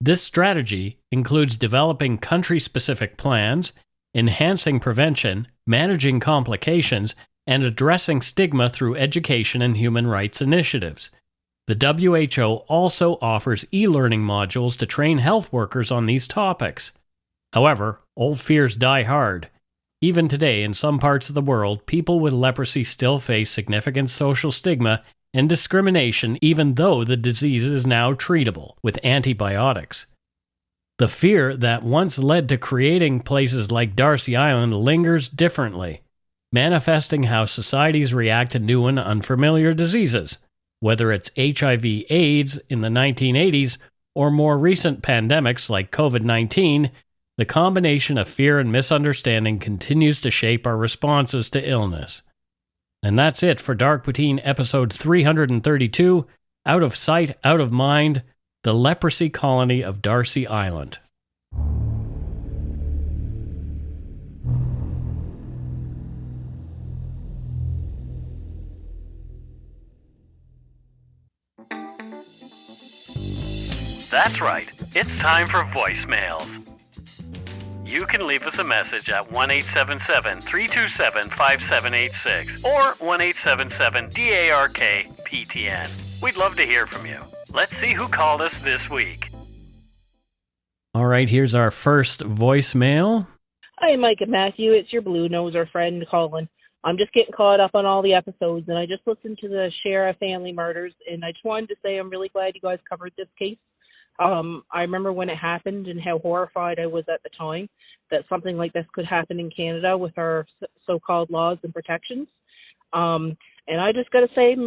This strategy includes developing country-specific plans, enhancing prevention, managing complications, and addressing stigma through education and human rights initiatives. The WHO also offers e-learning modules to train health workers on these topics. However, old fears die hard. Even today, in some parts of the world, people with leprosy still face significant social stigma and discrimination, even though the disease is now treatable with antibiotics. The fear that once led to creating places like Darcy Island lingers differently, manifesting how societies react to new and unfamiliar diseases. Whether it's HIV/AIDS in the 1980s or more recent pandemics like COVID-19, the combination of fear and misunderstanding continues to shape our responses to illness. And that's it for Dark Poutine episode 332, Out of Sight, Out of Mind, the Leprosy Colony of Darcy Island. That's right, it's time for voicemails. You can leave us a message at 1-877-327-5786 or 1-877-DARK-PTN. We'd love to hear from you. Let's see who called us this week. All right, here's our first voicemail. Hi, Mike and Matthew. It's your blue noser friend, Colin. I'm just getting caught up on all the episodes, and I just listened to the Shara family murders, and I just wanted to say I'm really glad you guys covered this case. I remember when it happened and how horrified I was at the time that something like this could happen in Canada with our so-called laws and protections. And I just got to say,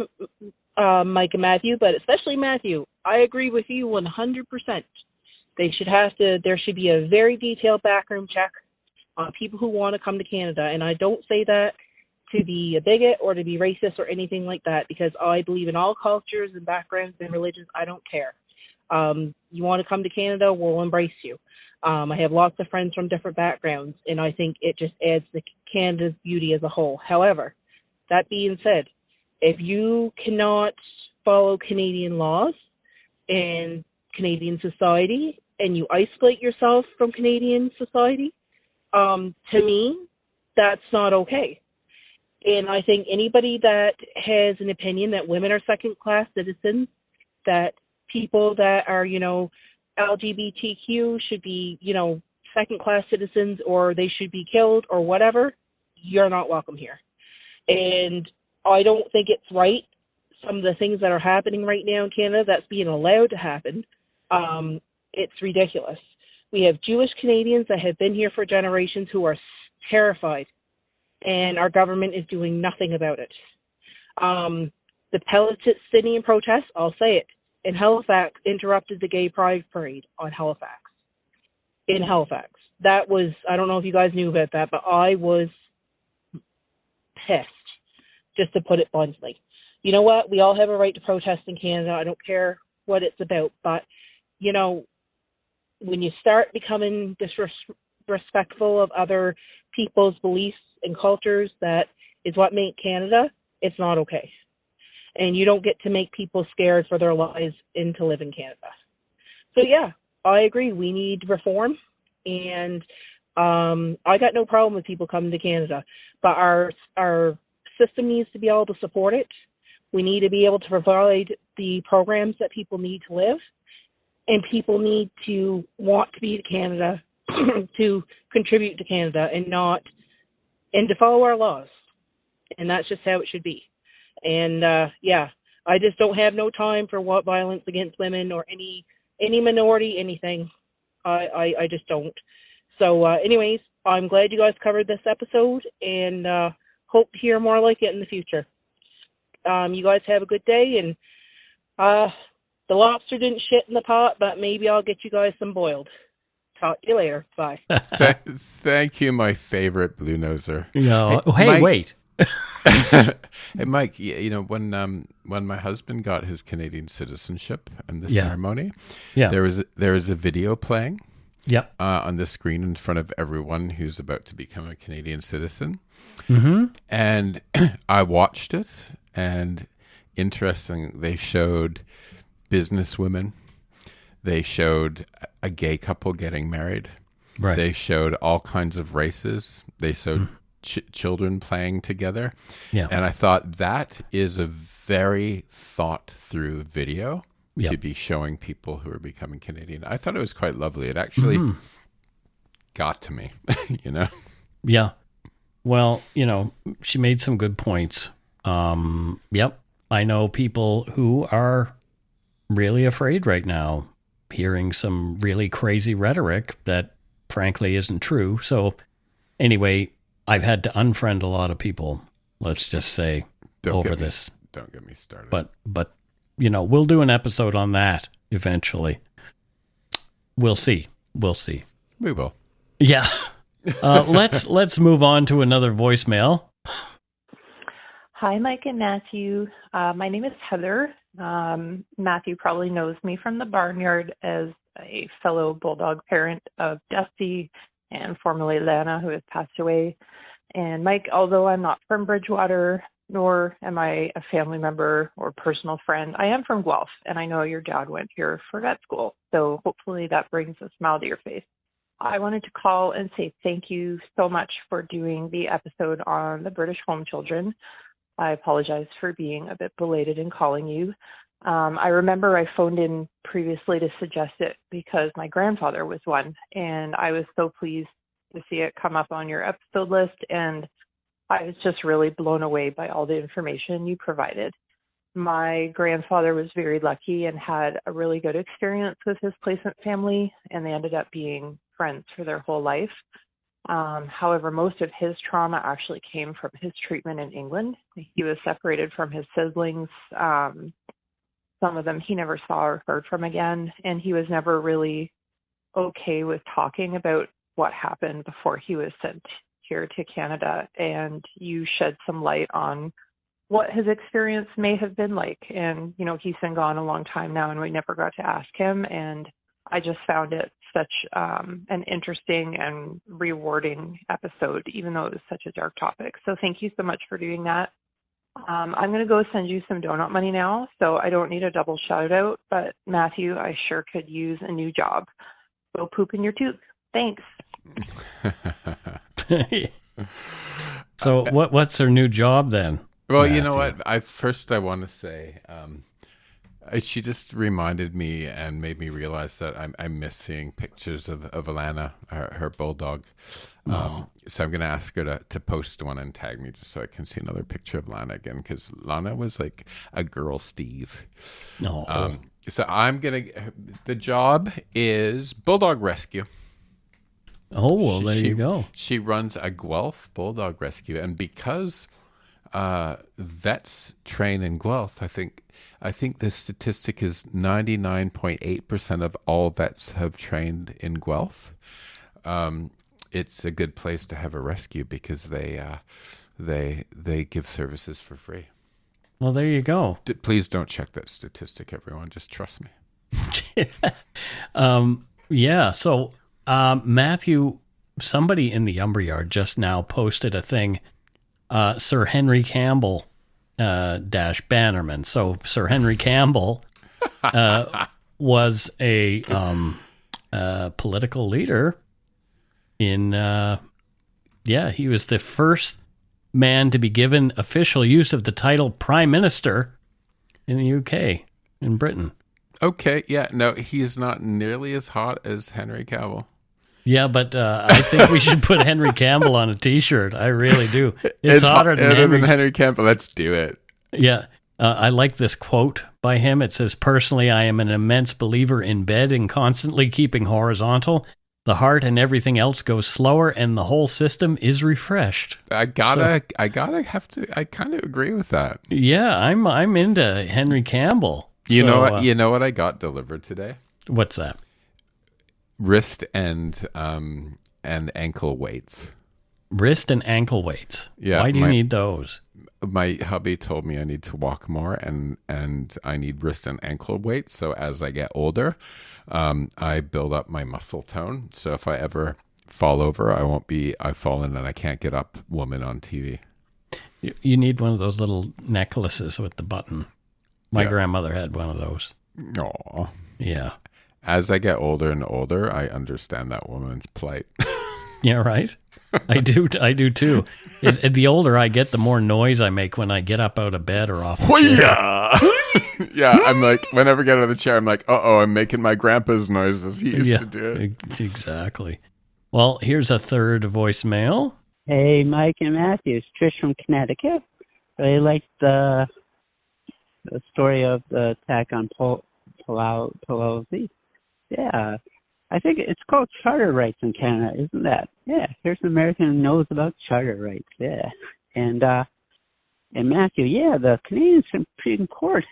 Mike and Matthew, but especially Matthew, I agree with you 100%. There should be a very detailed background check on people who want to come to Canada. And I don't say that to be a bigot or to be racist or anything like that, because I believe in all cultures and backgrounds and religions. I don't care. You want to come to Canada, we'll embrace you. I have lots of friends from different backgrounds, and I think it just adds to Canada's beauty as a whole. However, that being said, if you cannot follow Canadian laws and Canadian society, and you isolate yourself from Canadian society, To me, that's not okay. And I think anybody that has an opinion that women are second-class citizens, that people that are, LGBTQ should be, second-class citizens, or they should be killed or whatever, you're not welcome here. And I don't think it's right, some of the things that are happening right now in Canada that's being allowed to happen. It's ridiculous. We have Jewish Canadians that have been here for generations who are terrified, and our government is doing nothing about it. The Palestinian protests, I'll say it, in Halifax interrupted the gay pride parade on Halifax. In Halifax. That was, I don't know if you guys knew about that, but I was pissed, just to put it bluntly. You know what? We all have a right to protest in Canada. I don't care what it's about, but, when you start becoming disrespectful of other people's beliefs and cultures, that is what make Canada, it's not okay. And you don't get to make people scared for their lives and to live in Canada. So yeah, I agree. We need reform, and I got no problem with people coming to Canada, but our system needs to be able to support it. We need to be able to provide the programs that people need to live, and people need to want to be to Canada, to contribute to Canada, and to follow our laws. And that's just how it should be. And I just don't have no time for violence against women or any minority, anything. I just don't. So anyways, I'm glad you guys covered this episode, and hope to hear more like it in the future. You guys have a good day, and the lobster didn't shit in the pot, but maybe I'll get you guys some boiled. Talk to you later. Bye. Thank you, my favorite blue noser. Hey, wait. Hey, Mike, when my husband got his Canadian citizenship and the ceremony, there was a video playing on the screen in front of everyone who's about to become a Canadian citizen. Mm-hmm. And I watched it, and interesting, they showed businesswomen. They showed a gay couple getting married. Right. They showed all kinds of races. They showed children playing together. Yeah. And I thought that is a very thought through video to be showing people who are becoming Canadian. I thought it was quite lovely. It actually got to me, Yeah. Well, she made some good points. I know people who are really afraid right now, hearing some really crazy rhetoric that frankly isn't true. So anyway, I've had to unfriend a lot of people, let's just say, over this. Don't get me started. But we'll do an episode on that eventually. We'll see. We will. Yeah. Let's move on to another voicemail. Hi, Mike and Matthew. My name is Heather. Matthew probably knows me from the barnyard as a fellow bulldog parent of Dusty and formerly Lana, who has passed away. And Mike, although I'm not from Bridgewater, nor am I a family member or personal friend, I am from Guelph, and I know your dad went here for vet school. So hopefully that brings a smile to your face. I wanted to call and say thank you so much for doing the episode on the British home children. I apologize for being a bit belated in calling you. I remember I phoned in previously to suggest it because my grandfather was one, and I was so pleased to see it come up on your episode list, and I was just really blown away by all the information you provided. My grandfather was very lucky and had a really good experience with his placement family, and they ended up being friends for their whole life. However, most of his trauma actually came from his treatment in England. He was separated from his siblings. Some of them he never saw or heard from again, and he was never really okay with talking about what happened before he was sent here to Canada. And you shed some light on what his experience may have been like. And, he's been gone a long time now, and we never got to ask him. And I just found it such an interesting and rewarding episode, even though it was such a dark topic. So thank you so much for doing that. I'm going to go send you some donut money now, so I don't need a double shout out. But Matthew, I sure could use a new job. Go poop in your tooth. Thanks. So what's her new job then? Well, Matthew? you know what? I want to say, she just reminded me and made me realize that I miss seeing pictures of Alana, her bulldog. So I'm going to ask her to post one and tag me just so I can see another picture of Lana again, because Lana was like a girl Steve. No. So the job is bulldog rescue. Oh, well, there you go. She runs a Guelph bulldog rescue, and because vets train in Guelph, I think the statistic is 99.8% of all vets have trained in Guelph. It's a good place to have a rescue because they give services for free. Well, there you go. Please don't check that statistic, everyone. Just trust me. Yeah. So, Matthew, somebody in the Umberyard just now posted a thing. Sir Henry Campbell dash Bannerman. So Sir Henry Campbell was a political leader in. He was the first man to be given official use of the title Prime Minister in the UK, in Britain. Okay, yeah, no, he's not nearly as hot as Henry Cavill. Yeah, but I think we should put Henry Campbell on a T-shirt. I really do. It's hotter than Henry Campbell. Let's do it. Yeah, I like this quote by him. It says, "Personally, I am an immense believer in bed and constantly keeping horizontal. The heart and everything else goes slower, and the whole system is refreshed." I kind of agree with that. Yeah, I'm into Henry Campbell. You know what I got delivered today? What's that? Wrist and ankle weights. Wrist and ankle weights. Yeah. Why do you need those? My hubby told me I need to walk more, and I need wrist and ankle weights. So as I get older, I build up my muscle tone. So if I ever fall over, I've fallen and I can't get up woman on TV. You need one of those little necklaces with the button. My grandmother had one of those. Aw. Yeah. As I get older and older, I understand that woman's plight. Yeah, right? I do too. The older I get, the more noise I make when I get up out of bed or off the chair. Yeah, I'm like, whenever I get out of the chair, I'm like, I'm making my grandpa's noises. He used to do it. Exactly. Well, here's a third voicemail. Hey, Mike and Matthew. It's Trish from Connecticut. Really liked the story of the attack on Pelosi. Yeah. I think it's called charter rights in Canada, isn't that? Yeah. Here's an American who knows about charter rights. Yeah. And Matthew, the Canadian Supreme Court,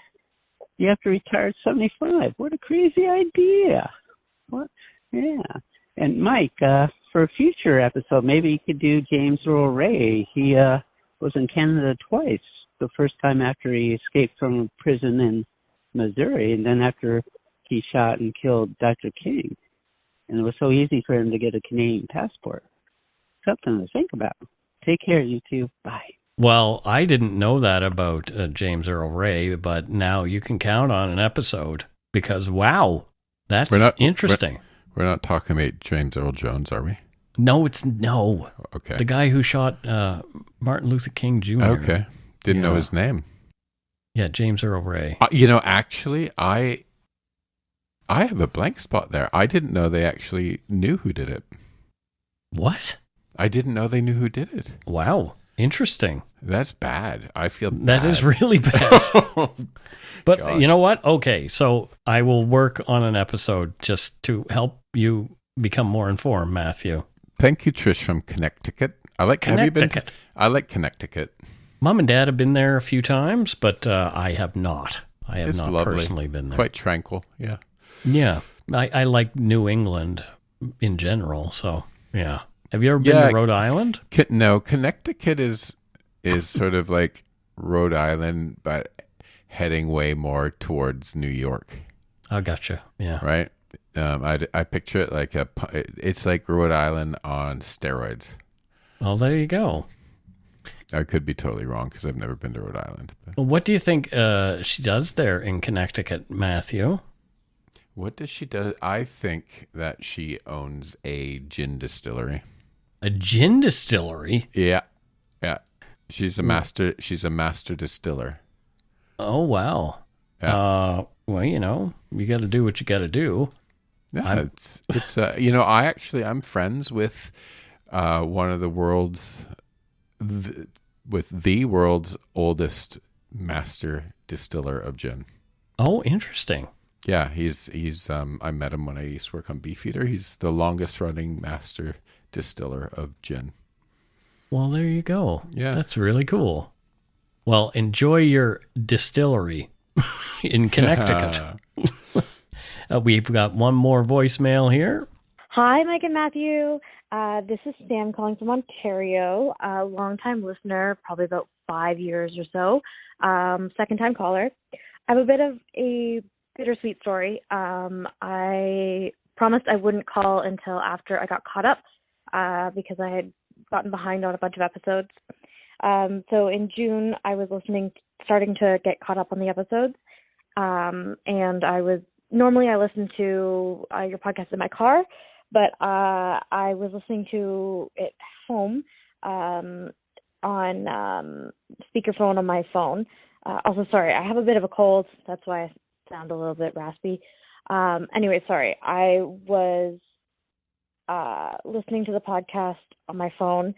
you have to retire at 75. What a crazy idea. What? Yeah. And Mike, for a future episode, maybe you could do James Earl Ray. He was in Canada twice. The first time after he escaped from a prison in Missouri, and then after he shot and killed Dr. King. And it was so easy for him to get a Canadian passport. Something to think about. Take care, you two. Bye. Well, I didn't know that about James Earl Ray, but now you can count on an episode because, wow, that's interesting. We're not talking about James Earl Jones, are we? No. Okay. The guy who shot Martin Luther King Jr. Okay. Didn't know his name. Yeah, James Earl Ray. Actually, I have a blank spot there. I didn't know they actually knew who did it. What? I didn't know they knew who did it. Wow. Interesting. That's bad. I feel bad. That is really bad. But Gosh. You know what? Okay, so I will work on an episode just to help you become more informed, Matthew. Thank you, Trish from Connecticut. I like Connecticut. Mom and Dad have been there a few times, but I have not. I have not lovely. Personally been there. Quite tranquil, yeah. Yeah, I like New England in general, so yeah. Have you ever been to Rhode Island? No, Connecticut is sort of like Rhode Island, but heading way more towards New York. I gotcha, yeah. Right? I picture it like it's like Rhode Island on steroids. Well, there you go. I could be totally wrong because I've never been to Rhode Island. Well, what do you think she does there in Connecticut, Matthew? What does she do? I think that she owns a gin distillery. A gin distillery? Yeah. Yeah. She's a master distiller. Oh, wow. Yeah. Well, you got to do what you got to do. Yeah, it's I'm friends with one of the world's world's oldest master distiller of gin. Oh, interesting. Yeah, he's I met him when I used to work on Beefeater. He's the longest running master distiller of gin. Well, there you go. Yeah. That's really cool. Well, enjoy your distillery in Connecticut. We've got one more voicemail here. Hi, Mike and Matthew. This is Sam calling from Ontario, a longtime listener, probably about 5 years or so, second-time caller. I have a bit of a bittersweet story. I promised I wouldn't call until after I got caught up because I had gotten behind on a bunch of episodes. So in June, I was starting to get caught up on the episodes, and I listen to your podcast in my car, but I was listening to it home on speakerphone on my phone. Also, sorry, I have a bit of a cold. That's why I sound a little bit raspy. Anyway, sorry. I was listening to the podcast on my phone,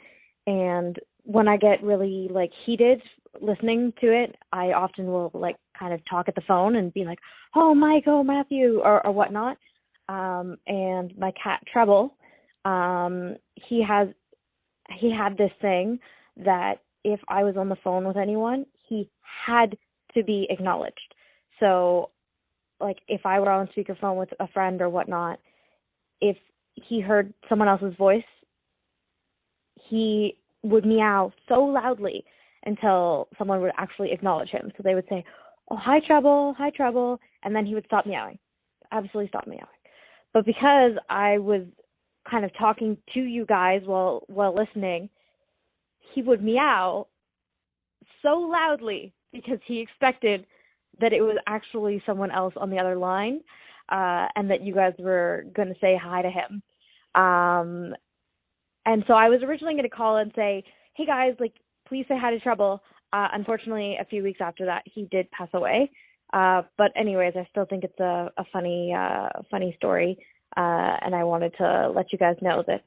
and when I get really heated listening to it, I often will kind of talk at the phone and be like, "Oh, Mike, oh, Matthew," or whatnot. And my cat Treble, he had this thing that if I was on the phone with anyone, he had to be acknowledged. So, if I were on speakerphone with a friend or whatnot, if he heard someone else's voice, he would meow so loudly until someone would actually acknowledge him. So they would say, "Oh, hi, Treble, hi, Treble," and then he would stop meowing, absolutely stop meowing. But because I was kind of talking to you guys while listening, he would meow so loudly because he expected that it was actually someone else on the other line, and that you guys were going to say hi to him. And so I was originally going to call and say, "Hey guys, please say hi to Treble." Unfortunately, a few weeks after that, he did pass away. But anyways, I still think it's a funny story. And I wanted to let you guys know that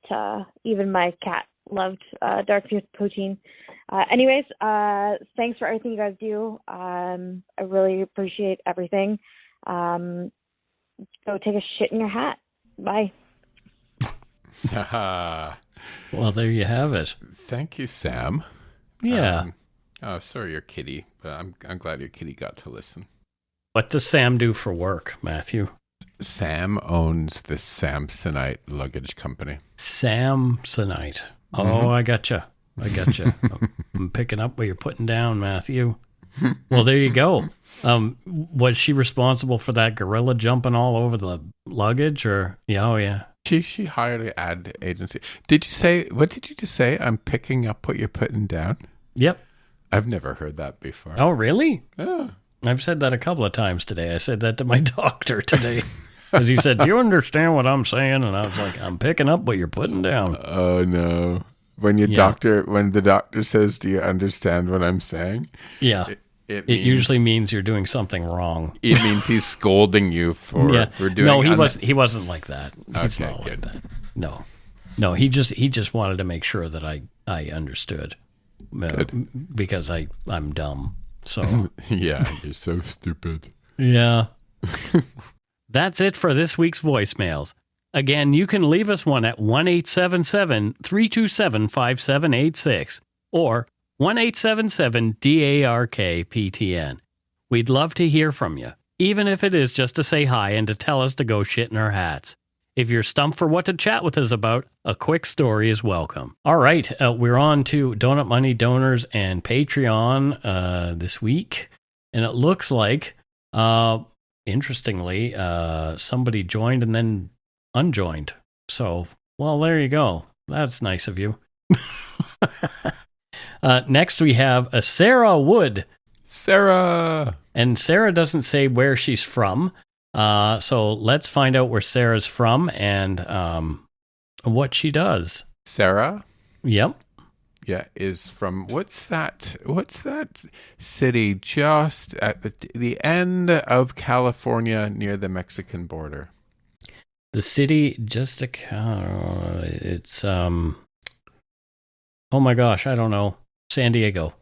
even my cat loved Dark Poutine. Anyways, thanks for everything you guys do. I really appreciate everything. Go take a shit in your hat. Bye. Well, there you have it. Thank you, Sam. Yeah. Sorry, your kitty, but I'm glad your kitty got to listen. What does Sam do for work, Matthew? Sam owns the Samsonite luggage company. Samsonite. Oh, Mm-hmm. I gotcha. I'm picking up what you're putting down, Matthew. Well, there you go. Was she responsible for that gorilla jumping all over the luggage, or oh yeah? She hired an ad agency. What did you just say? I'm picking up what you're putting down? Yep. I've never heard that before. Oh, really? Yeah. I've said that a couple of times today. I said that to my doctor today. Because he said, "Do you understand what I'm saying?" And I was like, "I'm picking up what you're putting down." Oh, no. When the doctor says, "Do you understand what I'm saying?" Yeah. It usually means you're doing something wrong. It means he's scolding you for doing. No, he wasn't like that. He's Okay, not good. Like that. No. He just wanted to make sure that I understood, because I'm dumb. So yeah, you're so stupid. Yeah. That's it for this week's voicemails. Again, you can leave us one at 1-877-327-5786 or 1-877-DARK-PTN. We'd love to hear from you, even if it is just to say hi and to tell us to go shit in our hats. If you're stumped for what to chat with us about, a quick story is welcome. All right, we're on to Donut Money Donors and Patreon this week. And it looks like, interestingly, somebody joined and then unjoined. So, well, there you go. That's nice of you. Next, we have a Sarah Wood. Sarah! And Sarah doesn't say where she's from, So let's find out where Sarah's from and what she does. Sarah? Yep. Yeah, is from what's that city just at the end of California near the Mexican border? The city just it's oh my gosh, I don't know. San Diego.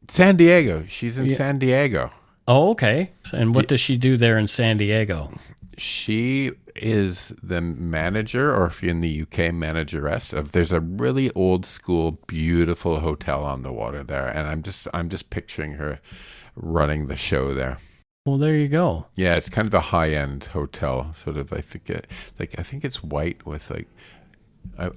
San Diego. She's in San Diego. Oh, okay. And what does she do there in San Diego? She is the manager, or if you're in the UK, manageress of. There's a really old school, beautiful hotel on the water there, and I'm just picturing her running the show there. Well, there you go. Yeah, it's kind of a high end hotel, sort of. I think it's white with like.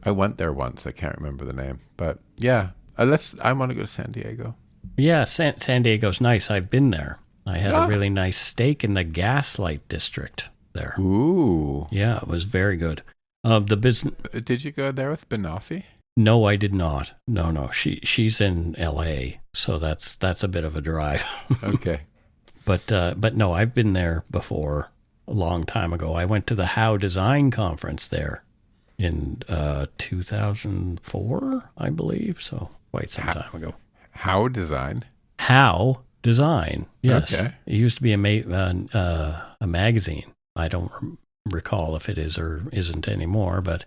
I went there once. I can't remember the name, but yeah, I want to go to San Diego. Yeah, San Diego's nice. I've been there. I had a really nice steak in the Gaslight District there. Ooh. Yeah, it was very good. The business. Did you go there with Banoffee? No, I did not. No. She's in L.A., so that's a bit of a drive. Okay. But no, I've been there before a long time ago. I went to the How Design Conference there in 2004, I believe. So quite some time ago. How Design? How Design, yes. Okay. It used to be a magazine. I don't recall if it is or isn't anymore, but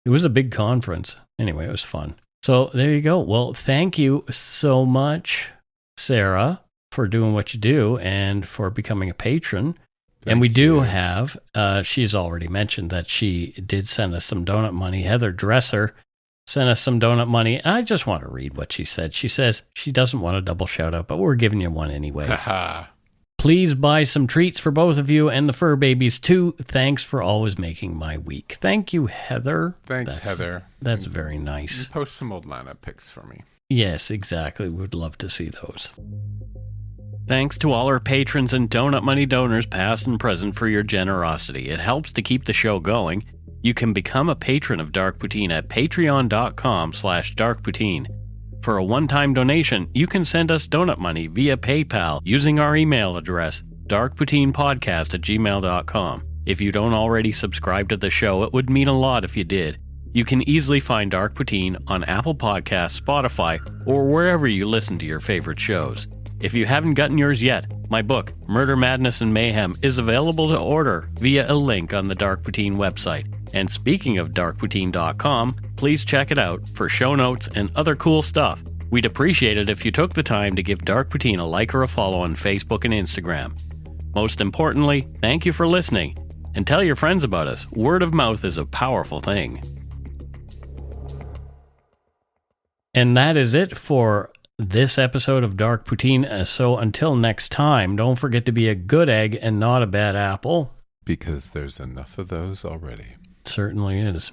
it was a big conference. Anyway, it was fun. So there you go. Well, thank you so much, Sarah, for doing what you do and for becoming a patron. And we do have, she's already mentioned that she did send us some donut money. Heather Dresser sent us some donut money. I just want to read what she said. She says she doesn't want a double shout out, but we're giving you one anyway. Please buy some treats for both of you and the fur babies too. Thanks for always making my week. Thank you, Heather. Thanks, Heather. That's very nice. Post some old lineup pics for me. Yes, exactly. We'd love to see those. Thanks to all our patrons and donut money donors past and present for your generosity. It helps to keep the show going. You can become a patron of Dark Poutine at patreon.com/darkpoutine. For a one-time donation, you can send us donut money via PayPal using our email address, darkpoutinepodcast@gmail.com. If you don't already subscribe to the show, it would mean a lot if you did. You can easily find Dark Poutine on Apple Podcasts, Spotify, or wherever you listen to your favorite shows. If you haven't gotten yours yet, my book, Murder, Madness, and Mayhem, is available to order via a link on the Dark Poutine website. And speaking of darkpoutine.com, please check it out for show notes and other cool stuff. We'd appreciate it if you took the time to give Dark Poutine a like or a follow on Facebook and Instagram. Most importantly, thank you for listening, and tell your friends about us. Word of mouth is a powerful thing. And that is it for this episode of Dark Poutine. So until next time, don't forget to be a good egg and not a bad apple. Because there's enough of those already. Certainly is.